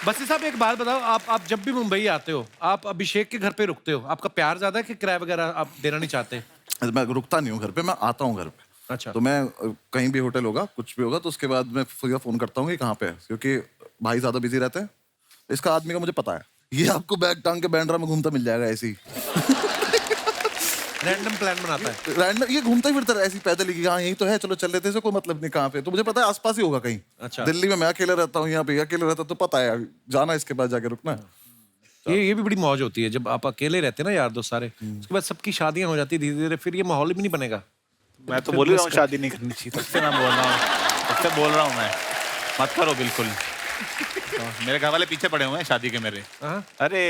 बसी साहब एक बात बताओ, आप जब भी मुंबई आते हो, आप अभिषेक के घर पे रुकते हो? आपका प्यार ज्यादा है कि किराया वगैरह आप देना नहीं चाहते? मैं रुकता नहीं हूँ घर पे, मैं आता हूँ घर पे। अच्छा। तो मैं कहीं भी होटल होगा, कुछ भी होगा, तो उसके बाद मैं फोन करता हूँ कि कहाँ पे है, क्योंकि भाई ज्यादा बिजी रहते हैं। इसका आदमी का मुझे पता है, ये आपको बैग टांग के बैंड्रा में घूमता मिल जाएगा ऐसे ही। रैंडम प्लान बनाता है। रैंडम ये घूमता ही फिरता है ऐसे ही पैदल ही, हाँ यही तो है, चलो चल लेते हैं, कोई मतलब नहीं कहाँ पे। तो मुझे पता है आसपास ही होगा कहीं। अच्छा। दिल्ली में मैं अकेले रहता हूँ, यहाँ पे अकेले रहता, तो पता है जाना इसके पास जाके रुकना। ये भी बड़ी मौज होती है जब आप अकेले रहते हैं ना यार दोस्त सारे, उसके बाद सबकी शादियां हो जाती है धीरे धीरे, फिर ये माहौल भी नहीं बनेगा। मैं तो बोल ही रहा हूँ शादी नहीं करनी चाहिए, सबसे मैं बोल रहा हूँ, सबसे बोल रहा हूँ मैं, मत करो बिल्कुल। तो मेरे घर वाले पीछे पड़े हुए हैं शादी के मेरे। अरे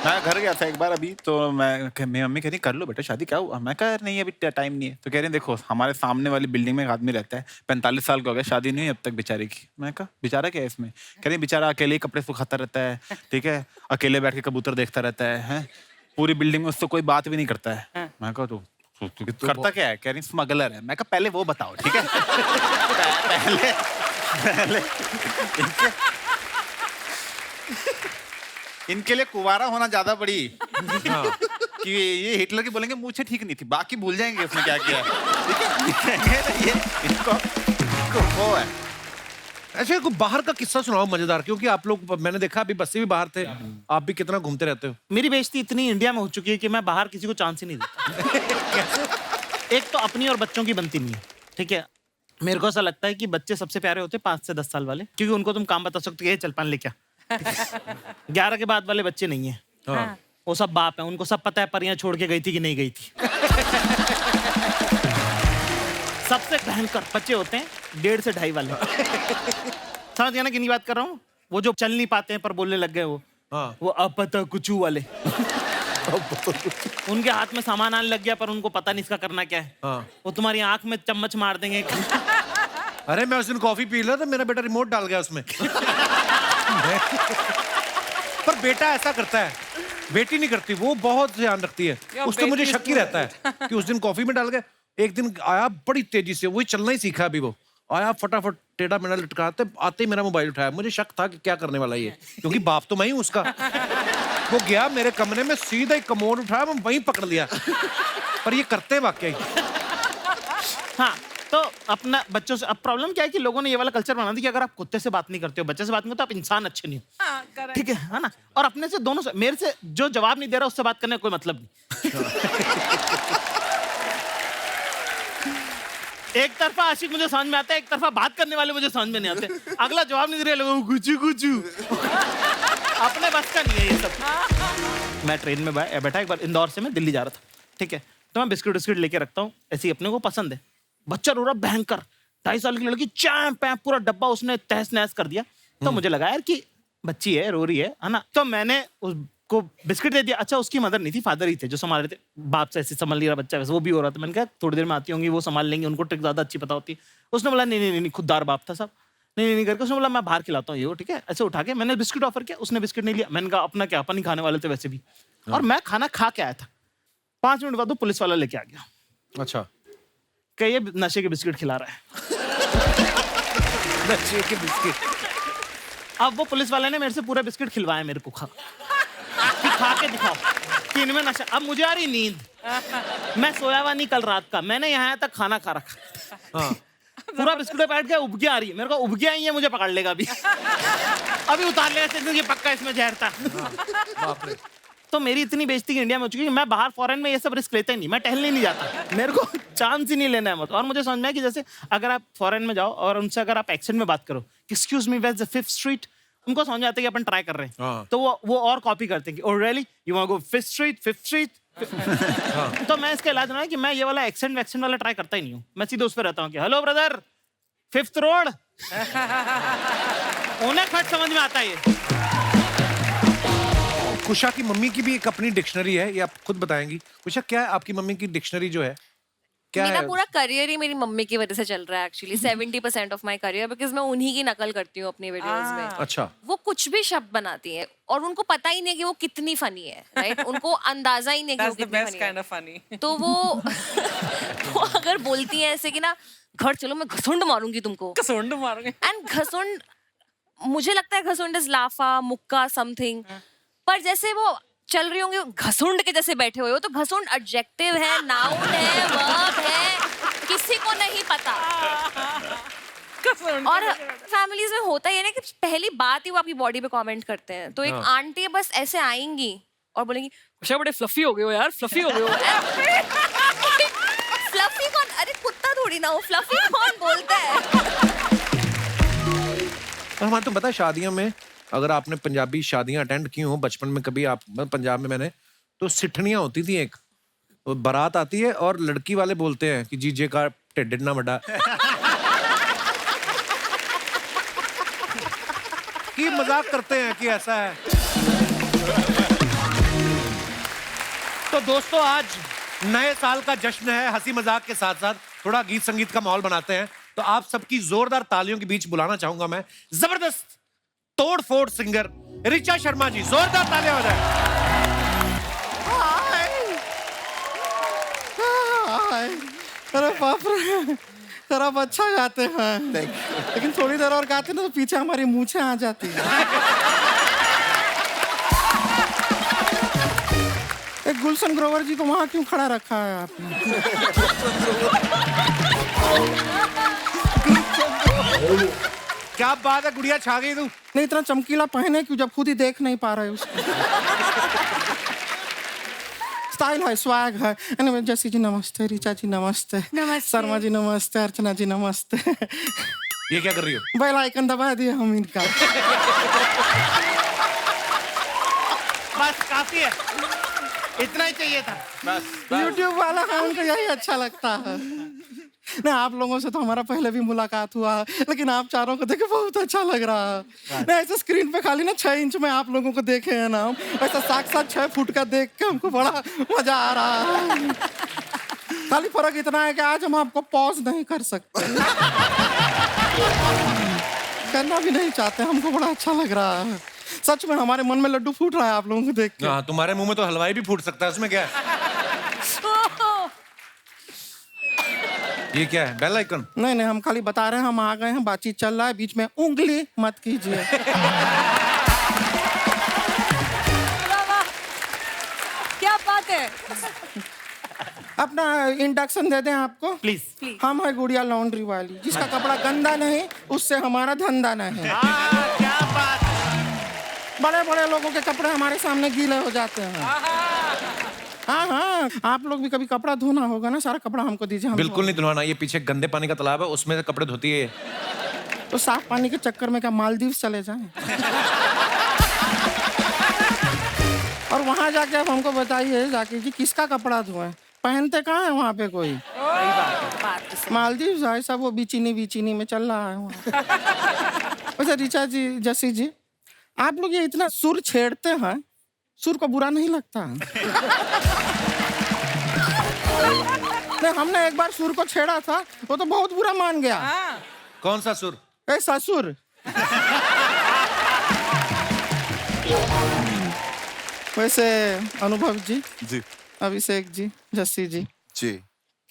मैं घर गया था एक बार अभी, तो मेरी मम्मी कह रही कर लो बेटा शादी, क्या हुआ? मैं कह नहीं अभी टाइम नहीं है। तो कह रही देखो हमारे सामने वाली बिल्डिंग में एक आदमी रहता है, 45 साल का हो गया, शादी नहीं हुई अब तक बेचारे की। मैं कहा बेचारा क्या है इसमें? कह रही बेचारा अकेले ही कपड़े सुखाता रहता है, ठीक है, अकेले बैठ के कबूतर देखता रहता है, पूरी बिल्डिंग में उससे कोई बात भी नहीं करता है। मैं कहा तो करता क्या है? कह रही स्मगलर है। मैं कहा पहले वो बताओ, ठीक है। पहले इनके लिए कुवारा होना ज्यादा बड़ी कि ये हिटलर की बोलेंगे मुझे ठीक नहीं थी, बाकी भूल जाएंगे उसने क्या किया, ठीक है। ये इनको वो है। अच्छा कोई बाहर का किस्सा सुनाओ मजेदार, क्योंकि आप लोग, मैंने देखा अभी बस्सी भी बाहर थे, आप भी कितना घूमते रहते हो। मेरी बेइज्जती इतनी इंडिया में हो चुकी है कि मैं बाहर किसी को चांस ही नहीं देता। एक तो अपनी और बच्चों की बनती नहीं है, ठीक है। मेरे को ऐसा लगता है कि बच्चे सबसे प्यारे होते हैं 5 से 10 साल वाले, क्योंकि उनको तुम काम बता सकते हो, चल पान ले क्या। 11 के बाद वाले बच्चे नहीं है, वो सब बाप है, उनको सब पता है परियां छोड़ के गई थी कि नहीं गई थी। सबसे भयंकर बच्चे होते हैं 1.5 से 2.5 वाले। समझ गया ना कितनी बात कर रहा हूँ? वो जो चल नहीं पाते हैं पर बोलने लग गए, वो अब पता कुचू वाले। उनके हाथ में सामान आने लग गया पर उनको पता नहीं इसका करना क्या है। वो तुम्हारी आंख में चम्मच मार देंगे। अरे मैं उस दिन कॉफी पी रहा था, मेरा बेटा रिमोट डाल गया उसमें। पर बेटा ऐसा करता है, बेटी नहीं करती, वो बहुत ध्यान रखती है। उस तो मुझे शक ही रहता है कि उस दिन कॉफी में डाल गए, एक दिन आया बड़ी तेजी से, वही चलना ही सीखा अभी, वो आया फटाफट टेढ़ा मेढ़ा लटकाते आते ही मेरा मोबाइल उठाया। मुझे शक था कि क्या करने वाला ये, क्योंकि बाप तो मैं ही हूं उसका। वो गया मेरे कमरे में, सीधा ही कमोड उठाया, मैं वहीं पकड़ लिया। पर ये करते वाकई। हाँ, तो अपना बच्चों से, अब प्रॉब्लम क्या है कि लोगों ने ये वाला कल्चर बना दिया कि अगर आप कुत्ते से बात नहीं करते हो, बच्चे से बात नहीं करते, आप इंसान अच्छे नहीं हो। ठीक है ना? और अपने से, दोनों से, मेरे से जो जवाब नहीं दे रहा उससे बात करने का कोई मतलब नहीं। एक तरफा आशिक मुझे समझ में आता है, एक तरफा बात करने वाले मुझे समझ में नहीं आते। अगला जवाब नहीं दे रहे, लोगों को गुचू गुचू। अपने बस का नहीं है ये सब। मैं ट्रेन में बैठा, एक बार इंदौर से मैं दिल्ली जा रहा था, ठीक है, तो मैं बिस्किट विस्किट लेके रखता हूँ, ऐसे ही अपने को पसंद है। बच्चा रो रहा भयंकर, 2.5 साल की लड़की, चैंप पैंप पूरा डब्बा उसने तहस नहस कर दिया। तो मुझे लगा यार कि बच्ची है, रो रही है ना, तो मैंने उसको बिस्किट दे दिया। अच्छा, उसकी मदर नहीं थी, फादर ही थे जो संभाल रहे थे। बाप से ऐसे संभाल नहीं रहा बच्चा, वैसे वो भी हो रहा था। मैंने कहा थोड़ी देर में आती होंगी, वो संभाल लेंगे, उनको ट्रिक ज्यादा अच्छी पता होती है। उसने बोला नहीं, खुददार बाप था सब, नहीं करके उसने बोला मैं बाहर खिलाता हूँ ये, ठीक है। ऐसे उठा के मैंने बिस्किट ऑफर किया, उसने बिस्किट नहीं लिया। मैंने कहा अपना क्या, अपन ही खाने वाले थे वैसे भी, और मैं खाना खा के आया था। 5 मिनट बाद वो पुलिस वाला लेके आ गया। अच्छा, क्या ये नशे के बिस्किट खिला रहा है? नशे के बिस्किट। अब वो पुलिस वाले ने मेरे से पूरा बिस्किट खिलवाया मेरे को, खा के दिखाओ कि इनमें नशा। अब मुझे आ रही नींद, मैं सोया हुआ नहीं कल रात का, मैंने यहाँ तक खाना खा रखा। हाँ, पूरा बिस्कुट बैठ गया, उबकियां आ रही है मेरे को, उबकियां आई है, मुझे पकड़ लेगा अभी उतार लेगा, ये पक्का इसमें जहर था। बाप रे। तो मेरी इतनी बेइज्जती इंडिया में हो चुकी है कि मैं बाहर फॉरेन में ये सब रिस्क लेता ही नहीं, मैं टहलने नहीं जाता, मेरे को चांस ही नहीं लेना है मत। और मुझे समझ में है कि जैसे अगर आप फॉरेन में जाओ और उनसे अगर आप एक्सेंट में बात करो, excuse me, where is the 5th street, उनको समझ में आता है कि अपन ट्राई कर रहे हैं। हाँ। तो वो और कॉपी करते हैं कि oh really you want go 5th street, 5th street. तो मैं इसका इलाज ना है कि मैं ये वाला एक्सेंट वैक्सेंट वाला ट्राई करता ही नहीं हूँ। मैं सीधे उस पर रहता हूँ कि हेलो ब्रदर, 5th रोड। उन्हें खट समझ में आता है ये। कुशा की मम्मी की भी एक अपनी डिक्शनरी है, ये आप खुद बताएंगी। कुशा, क्या है आपकी मम्मी की डिक्शनरी जो है, क्या मेरा है? पूरा करियर ही मेरी मम्मी की वजह से चल रहा है actually. 70% of my career, because मैं उन्हीं की नकल करती हूँ अपनी वीडियोस में। अच्छा। वो कुछ भी शब्द बनाती है और उनको पता ही नहीं है कि वो कितनी फनी है, राइट? उनको अंदाजा ही नहीं है कि वो That's the कितनी best फनी है। kind of funny. तो वो अगर बोलती है ऐसे कि ना, घर चलो मैं घसुंड मारूंगी तुमको, कसुंड मारूंगी। एंड घसुंड, मुझे लगता है घसुंड इज लाफा, मुक्का, समथिंग, पर जैसे वो चल रही होंगी घसुंड के जैसे बैठे हुए हो, तो घसुंड एडजेक्टिव है, नाउन है, वर्ब है, किसी को नहीं पता। और फैमिलीज में होता ही है ना कि पहली बात ही वो आपकी बॉडी पे कमेंट करते हैं। तो एक आंटी बस ऐसे आएंगी और बोलेंगी कुशा बड़े फ्लफी हो गए हो यार, फ्लफी हो गए हो। फ्लफी कौन? अरे कुत्ता थोड़ी ना हो, फ्लफी कौन बोलता है? हमारे तो पता है, शादियों में अगर आपने पंजाबी शादियां अटेंड की हो बचपन में कभी, आप पंजाब में मैंने, तो सिठनियां होती थी। एक तो बारात आती है और लड़की वाले बोलते हैं कि जीजे का ढिड ना बड़ा कि मजाक करते हैं कि ऐसा है। तो दोस्तों, आज नए साल का जश्न है, हंसी मजाक के साथ साथ थोड़ा गीत संगीत का माहौल बनाते हैं। तो आप सबकी जोरदार तालियों के बीच बुलाना चाहूंगा मैं जबरदस्त तोड़ फोड़ सिंगर ऋचा शर्मा जी। जोरदार तालियां हो जाए। अरे बाप रे, सर आप अच्छा गाते हैं, लेकिन थोड़ी देर और गाते ना तो पीछे हमारी मूछें आ जाती हैं। एक गुलशन ग्रोवर जी को वहां क्यों खड़ा रखा है आपने? क्या बात है, गुड़िया छा गई तू। नहीं, इतना चमकीला पहने क्यों जब खुद ही देख नहीं पा रहे उसको? स्टाइल है, स्वैग है। anyway, जैसी जी नमस्ते, ऋचा जी नमस्ते, शर्मा जी नमस्ते, अर्चना जी नमस्ते। ये क्या कर रही हो? बेल आइकन दबा दिए हम इनका। बस काफी है, इतना ही चाहिए था। YouTube वाला है, उनको यही अच्छा लगता है। नहीं, आप लोगों से तो हमारा पहले भी मुलाकात हुआ, लेकिन आप चारों को देखे बहुत अच्छा लग रहा है। नहीं, ऐसे स्क्रीन पे खाली ना 6 इंच में आप लोगों को देखे हैं ना, ऐसा साक्षात 6 फुट का देख के हमको बड़ा मजा आ रहा है। खाली फर्क इतना है कि आज हम आपको पॉज नहीं कर सकते, करना भी नहीं चाहते, हमको बड़ा अच्छा लग रहा है। सच में हमारे मन में लड्डू फूट रहा है आप लोगों को देख के। हाँ, तुम्हारे मुंह में तो हलवाई भी फूट सकता है, उसमें क्या है? ये क्या है, बेल आइकन? नहीं नहीं, हम खाली बता रहे हैं हम आ गए हैं, बातचीत चल रहा है, बीच में उंगली मत कीजिए। क्या बात है। अपना इंडक्शन दे दें आपको प्लीज। हम है गुड़िया लॉन्ड्री वाली, जिसका कपड़ा गंदा नहीं उससे हमारा धंधा नहीं। क्या बात। बड़े बड़े लोगों के कपड़े हमारे सामने गीले हो जाते हैं। हाँ हाँ, आप लोग भी कभी कपड़ा धोना होगा ना, सारा कपड़ा हमको दीजिए। हम बिल्कुल नहीं धुलवाना, ये पीछे गंदे पानी का तालाब है, उसमें से कपड़े धोती है। तो साफ पानी के चक्कर में क्या मालदीव चले जाएं? और वहां जाके आप हमको बताइए जाके जी किसका कपड़ा धोएं, पहनते कहाँ है वहाँ पे कोई? मालदीव ऐसा वो बीचिनी में चल रहा है वहाँ। वैसे ऋचा जी, जसी जी, आप लोग ये इतना सुर छेड़ते हैं, सुर को बुरा नहीं लगता? नहीं, हमने एक बार सुर को छेड़ा था, वो तो बहुत बुरा मान गया। कौन सा सुर? ए ससुर। वैसे अनुभव जी, जी अभिषेक जी, जस्सी जी, जी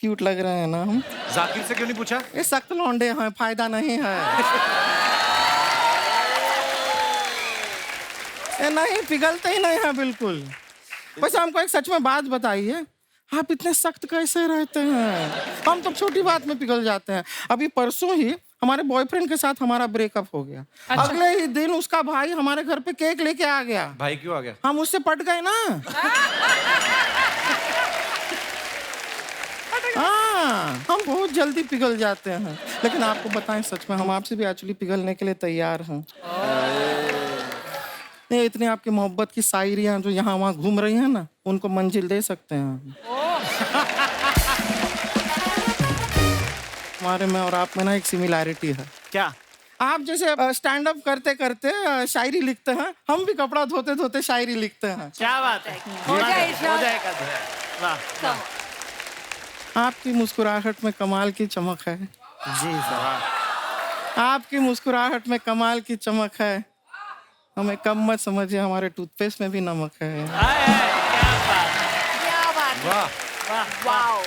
क्यूट लग रहे हैं ना हम? जाकिर से क्यों नहीं पूछा? ये सख्त लौंडे हैं, फायदा नहीं है। ये नहीं, पिघलते ही नहीं है बिल्कुल। वैसे हमको एक सच में बात बताइए, आप इतने सख्त कैसे रहते हैं? हम तो छोटी बात में पिघल जाते हैं। अभी परसों ही हमारे बॉयफ्रेंड के साथ हमारा ब्रेकअप हो गया। अगले ही दिन उसका भाई हमारे घर पे केक लेके आ गया। भाई क्यों आ गया? हम उससे पट गए ना। हाँ, हम बहुत जल्दी पिघल जाते हैं। लेकिन आपको बताएं सच में, हम आपसे भी एक्चुअली पिघलने के लिए तैयार हैं। ये इतनी आपकी मोहब्बत की शायरियां जो यहाँ वहाँ घूम रही हैं ना, उनको मंजिल दे सकते हैं। हमारे में और आप में ना एक सिमिलैरिटी है। क्या? आप जैसे स्टैंड अप करते करते शायरी लिखते हैं, हम भी कपड़ा धोते धोते शायरी लिखते हैं। क्या बात है। हो जाएगा। वाह। आपकी मुस्कुराहट में कमाल की चमक है जी सर। आपकी मुस्कुराहट में कमाल की चमक है। हमें कम मत समझिए, हमारे टूथपेस्ट में भी नमक है। क्या बात है। वाह।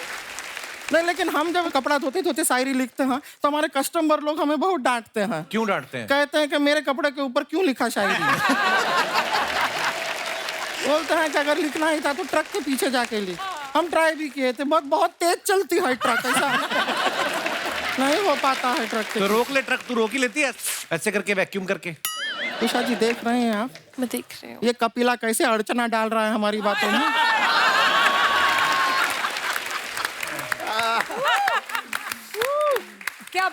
नहीं, लेकिन हम जब कपड़ा धोते धोते शायरी लिखते हैं तो हमारे कस्टमर लोग हमें बहुत डांटते हैं। क्यों डांटते हैं? कहते हैं कि मेरे कपड़े के ऊपर क्यों लिखा शायरी। बोलते हैं कि अगर लिखना ही था तो ट्रक के पीछे जाके लिख। हम ट्राई भी किए थे, बहुत तेज चलती है ट्रक, ऐसा नहीं हो पाता है ट्रक के। तो रोक ले ट्रक, तू रोक ही लेती है ऐसे करके, वैक्यूम करके। उषा जी देख रहे हैं आप? मैं देख रही हूँ। ये कपिला कैसे अड़चना डाल रहा है हमारी बातों में। क्या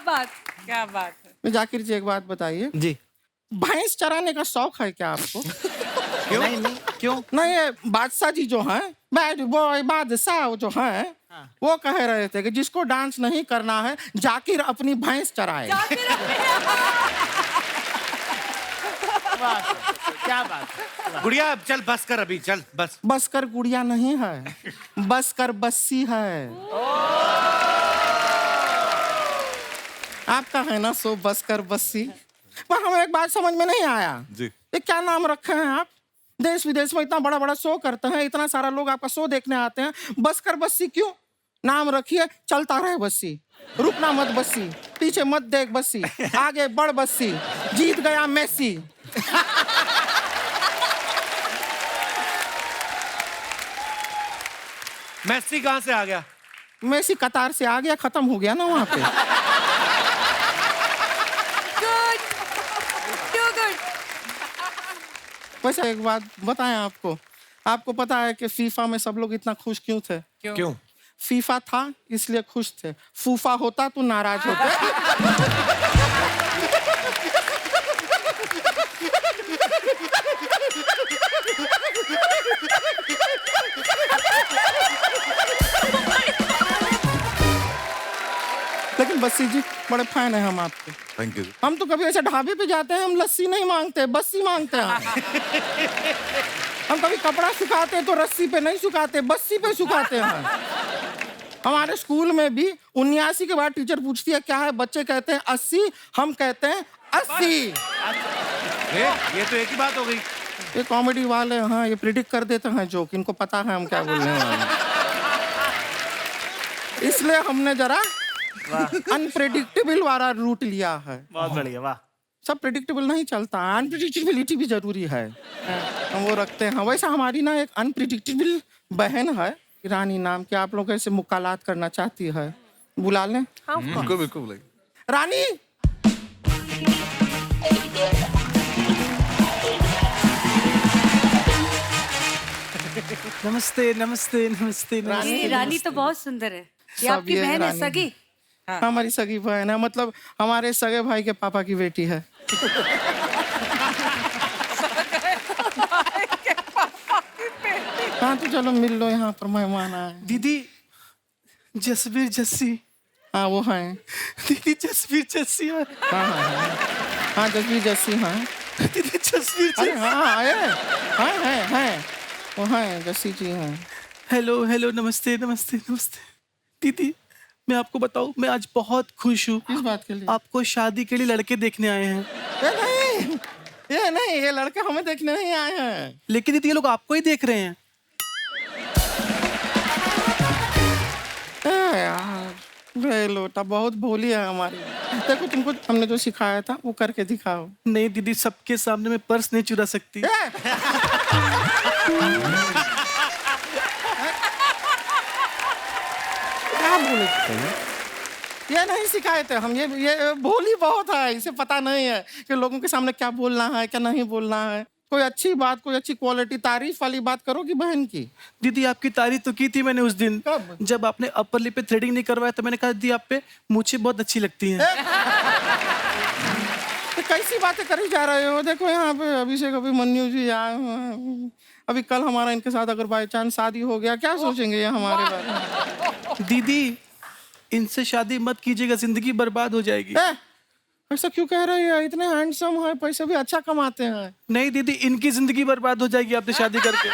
बात है। जाकिर जी एक बात बताइए, जी। भैंस चराने का शौक है क्या आपको? क्यों? नहीं, क्यों? नहीं, ये बादशाह जी जो हैं, बैड बॉय बादशाह जो हैं, वो कह रहे थे कि जिसको डांस नहीं करना है जाकिर अपनी भैंस चराए। क्या बात। गुड़िया चल बस कर, अभी चल बस। बस कर गुड़िया नहीं है, बस कर बस्सी है। आपका है ना सो बस कर बस्सी। पर हमें एक बात समझ में नहीं आया जी ये क्या नाम रखे हैं आप? देश विदेश में इतना बड़ा बड़ा शो करते हैं, इतना सारा लोग आपका शो देखने आते हैं, बस कर बस्सी क्यों नाम रखिए? चलता रहे बस्सी, रुकना मत बस्सी, पीछे मत देख बस्सी, आगे बढ़ बस्सी, जीत गया मेसी। मेसी कहाँ से आ गया? मेसी कतार से आ गया, खत्म हो गया ना वहां पे। वैसे एक बात बताएं आपको, आपको पता है कि फीफा में सब लोग इतना खुश क्यों थे? क्यों? फीफा था इसलिए खुश थे, फूफा होता तो नाराज होते। लेकिन बस्सी जी बड़े फैन है हम आपके। Thank you. हम तो कभी ऐसे ढाबे पे जाते हैं, हम लस्सी नहीं मांगते, बस्सी मांगते हैं। हम कभी कपड़ा सुखाते तो रस्सी पे नहीं सुखाते, बस्सी पे सुखाते हैं। हमारे स्कूल में भी 79 के बाद टीचर पूछती है क्या है, बच्चे कहते हैं 80, हम कहते हैं 80। ये तो एक ही बात हो गई। ये कॉमेडी वाले हाँ ये प्रिडिक्ट कर देते हैं जोक, इनको पता है हम क्या बोलने वाले हैं। इसलिए हमने जरा अनप्रेडिक्टेबल वाला रूट लिया है। बहुत बढ़िया, वाह। सब प्रेडिक्टेबल नहीं चलता, अनप्रिडिक्टेबिलिटी भी जरूरी है, हम वो रखते हैं। वैसा हमारी ना एक अनप्रिडिक्टेबल बहन है रानी नाम की, आप लोग ऐसे मुकालात करना चाहती है, बुला लें? बिल्कुल बिल्कुल बुलाइए। रानी नमस्ते नमस्ते नमस्ते नमस्ते। ये रानी तो बहुत सुंदर है। ये सब आपकी ये बहन है रानी। सगी? हमारी सगी बहन है, मतलब हमारे सगे भाई के पापा की बेटी है। हाँ तो चलो मिल लो, यहाँ पर मेहमान आए। दीदी जसवीर जस्सी। हाँ वो हैं। दीदी जसवीर जस्सी है। हाँ हाँ हाँ जसवीर जस्सी हाँ। दीदी जसवीर अरे हाँ आए हैं वो हैं जस्सी जी हैं। हेलो हेलो, नमस्ते नमस्ते नमस्ते। दीदी मैं आपको बताऊं, मैं आज बहुत खुश हूँ। किस बात के लिए? आपको शादी के लिए लड़के देखने आए हैं। ये नहीं ये लड़के हमें देखने नहीं आए हैं। लेकिन दीदी ये लोग आपको ही देख रहे हैं। यार बे लोटा बहुत भोली है हमारी। देखो तुमको हमने जो सिखाया था वो करके दिखाओ। नहीं दीदी, सबके सामने मैं पर्स नहीं चुरा सकती। क्या बोले ये नहीं सिखाए थे हम, ये भोली बहुत है, इसे पता नहीं है कि लोगों के सामने क्या बोलना है क्या नहीं बोलना है। कोई अच्छी बात, कोई अच्छी क्वालिटी, तारीफ वाली बात करोगी बहन की। दीदी आपकी तारीफ तो की थी मैंने उस दिन। कब? जब आपने अपर लिप पे थ्रेडिंग नहीं करवाया तो मैंने कहा दीदी आप पे मूछें बहुत अच्छी लगती हैं। तो कैसी बातें करी जा रहे हो? देखो यहाँ पे अभिषेक अभिमन्यु जी आए हुए हैं। अभी कल हमारा इनके साथ अगर बाई चांस शादी हो गया, क्या सोचेंगे ये हमारे बारे में? दीदी इनसे शादी मत कीजिएगा, जिंदगी बर्बाद हो जाएगी। ऐसा क्यों कह रही है? इतने हैंडसम है, पैसे भी अच्छा कमाते हैं। नहीं दीदी, इनकी जिंदगी बर्बाद हो जाएगी आपसे शादी करके।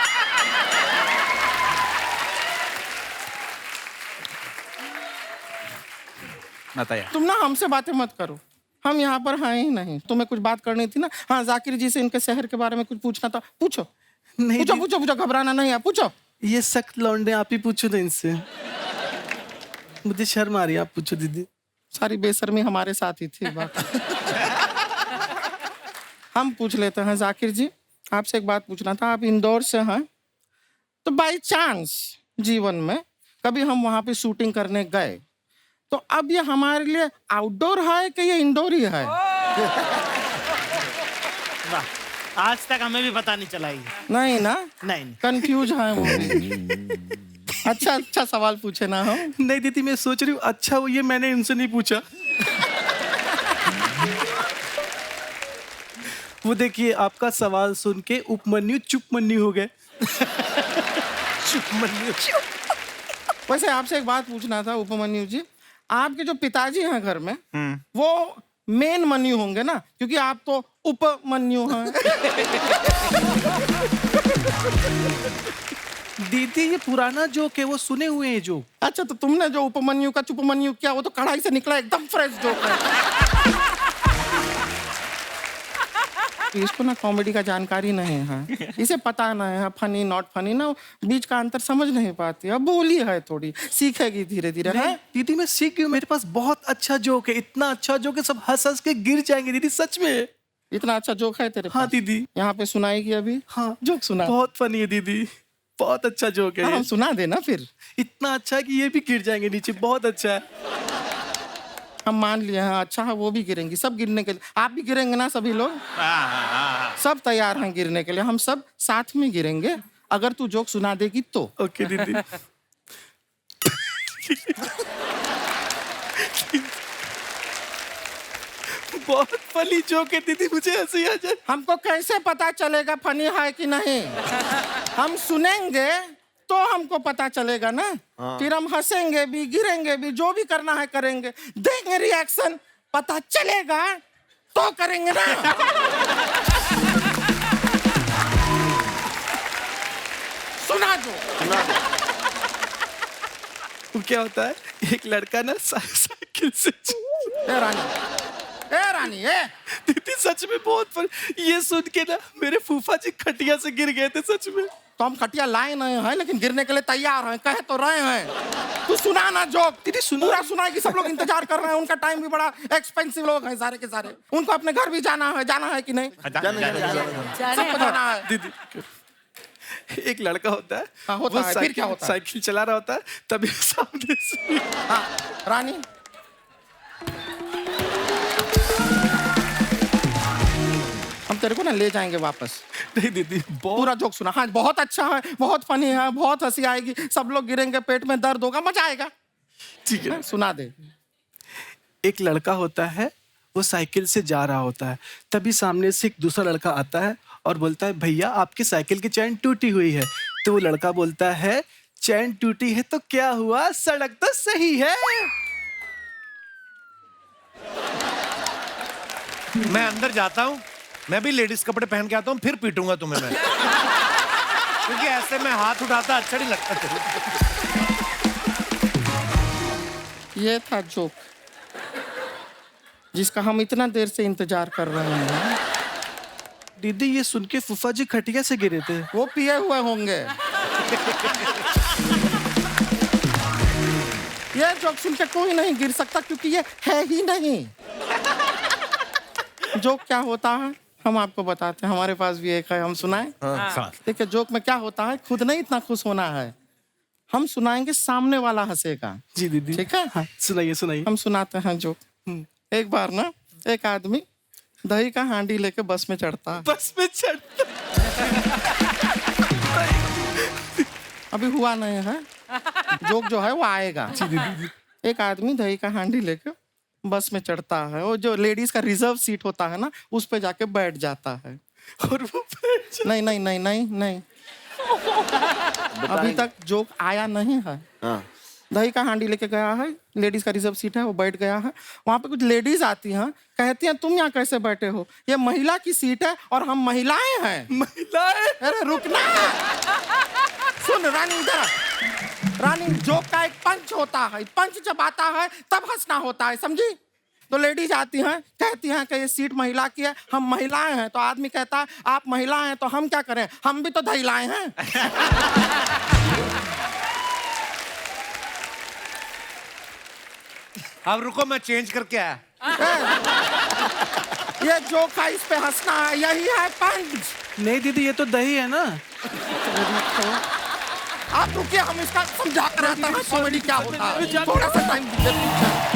बताइए। तुम ना हमसे बातें मत करो, हम यहाँ पर हैं ही नहीं। तुम्हें कुछ बात करनी थी ना? हाँ जाकिर जी से इनके शहर के बारे में कुछ पूछना था, पूछो। नहीं पूछो पूछो पूछो, घबराना नहीं है, पूछो। ये सख्त लौंडे, आप ही पूछो ना इनसे। मुझे शर्म आ रही है, आप पूछो दीदी। सारी बेशर्मी हमारे साथ ही थी बात। हम पूछ लेते हैं जाकिर जी, आपसे एक बात पूछना था। आप इंदौर से हैं, तो बाई चांस जीवन में कभी हम वहां पे शूटिंग करने गए, तो अब ये हमारे लिए आउटडोर है कि ये इंडोर ही है? आज तक हमें भी पता नहीं चला ये। नहीं ना? नहीं कंफ्यूज है वो भी। अच्छा सवाल पूछे ना हम। नहीं दीदी, मैं सोच रही हूँ अच्छा वो ये मैंने इनसे नहीं पूछा। वो देखिए आपका सवाल सुन के उपमन्यु चुपमन्यु हो गए। चुपमन्यु। वैसे आपसे एक बात पूछना था उपमन्यु जी, आपके जो पिताजी हैं घर में वो मेन मन्यु होंगे ना, क्योंकि आप तो उपमन्यु हैं। दीदी ये पुराना जोक है, वो सुने हुए हैं जो। अच्छा तो तुमने जो उपमन्यु का चुपमन्यु किया वो तो कढ़ाई से निकला, एकदम फ्रेश जोक है। इसको ना कॉमेडी का जानकारी नहीं है, इसे पता नहीं है फनी नॉट फनी ना, बीच का अंतर समझ नहीं पाती। अब बोली है थोड़ी, सीखेगी धीरे धीरे। है दीदी मैं सीख गई हूँ, मेरे पास बहुत अच्छा जोक है, इतना अच्छा जोक है सब हंस हंस के गिर जाएंगे दीदी, सच में। इतना अच्छा जोक है तेरे हाँ पास? दीदी। यहाँ पे सुनाएगी अभी? हाँ जोक सुना। बहुत फनी है दीदी, बहुत अच्छा जोक है। हम सुना देना फिर। इतना अच्छा है कि ये भी गिर जाएंगे नीचे, बहुत अच्छा है। हम मान लिए हैं अच्छा है, वो भी गिरेंगी, सब गिरने के लिए। आप भी गिरेंगे ना? सभी लोग सब तैयार हैं गिरने के लिए, हम सब साथ में गिरेंगे अगर तू जोक सुना देगी तो। ओके दीदी। बहुत फनी जोक है दीदी, मुझे ऐसे ही आ जाए। हमको कैसे पता चलेगा फनी है कि नहीं? हम सुनेंगे तो हमको पता चलेगा ना। फिर हम हंसेंगे भी, गिरेंगे भी, जो भी करना है करेंगे, देंगे रिएक्शन, पता चलेगा तो करेंगे ना। सुना दो। वो क्या होता है, एक लड़का ना साइकिल से ए रानी, ए रानी ए दीदी सच में बहुत ये सुन के ना मेरे फूफा जी खटिया से गिर गए थे सच में। तो हम खटिया लाए नहीं हैं लेकिन गिरने के लिए तैयार हैं, कहे तो रहे हैं। तू सुना ना जोक दीदी सुनो। पूरा सुना है कि सब लोग इंतजार कर रहे हैं, उनका टाइम भी बड़ा एक्सपेंसिव लोग हैं सारे के सारे। उनको अपने घर भी जाना है कि नहीं? सबको जाना है। दीदी एक लड़का होता है, हाँ, होता वो है। फिर क्या होता है? साइकिल चला रहा होता है, तभी सामने से हाँ, रानी हम तेरे को ना ले जाएंगे वापस। नहीं दीदी पूरा जोक सुना। हाँ बहुत अच्छा है, बहुत फनी है, बहुत हंसी आएगी, सब लोग गिरेंगे, पेट में दर्द होगा, मजा आएगा। ठीक है सुना दे। एक लड़का होता है, वो साइकिल से जा रहा होता है, तभी सामने से एक दूसरा लड़का आता है और बोलता है भैया आपकी साइकिल की चैन टूटी हुई है। तो वो लड़का बोलता है चैन टूटी है तो क्या हुआ, सड़क तो सही है। मैं अंदर जाता हूँ, मैं भी लेडीज कपड़े पहन के आता हूँ, फिर पीटूंगा तुम्हें मैं, क्योंकि ऐसे में हाथ उठाता अच्छा नहीं लगता तेरे। ये था जोक जिसका हम इतना देर से इंतजार कर रहे हैं। दीदी ये सुन के फूफा जी खटिया से गिरे थे। वो पिए हुए होंगे। ये जोक सुन के कोई नहीं गिर सकता क्योंकि ये है ही नहीं। जोक क्या होता है हम आपको बताते हैं, हमारे पास भी एक है, हम सुनाएं। देखिए जोक में क्या होता है, खुद नहीं इतना खुश होना है, हम सुनाएंगे सामने वाला हंसेगा। जी दीदी ठीक है। हाँ, सुनाइए सुनाइए। हम सुनाते हैं जोक। एक बार ना एक आदमी दही का हांडी लेके बस में चढ़ता है। बस में चढ़ता अभी हुआ नहीं है, जोक जो है वो आएगा। एक आदमी दही का हांडी लेके बस में चढ़ता है, वो जो लेडीज का रिजर्व सीट होता है ना उस पे जाके बैठ जाता है। और वो नहीं नहीं नहीं नहीं नहीं अभी तक जोक आया नहीं है। दही का हांडी लेके गया है, लेडीज का रिजर्व सीट है, वो बैठ गया है। वहां पे कुछ लेडीज आती हैं, कहती हैं तुम यहाँ कैसे बैठे हो, ये महिला की सीट है और हम महिलाएं हैं। महिलाएं? अरे रुकना, सुन रानी इधर। रानी जोक का एक पंच होता है, पंच जब आता है तब हंसना होता है, समझी? तो लेडीज आती हैं, कहती हैं कि ये सीट महिला की है, हम महिलाएं हैं। तो आदमी कहता है आप महिला हैं तो हम क्या करें, हम भी तो दहिलाए हैं। अब रुको मैं चेंज करके आया। ये जोक है, इस पे हंसना है, यही है पंच। नहीं दीदी ये तो दही है ना। आप रुकिए, हम इसका समझा कर आता हूं कॉमेडी क्या होता है। थोड़ा सा टाइम दीजिए।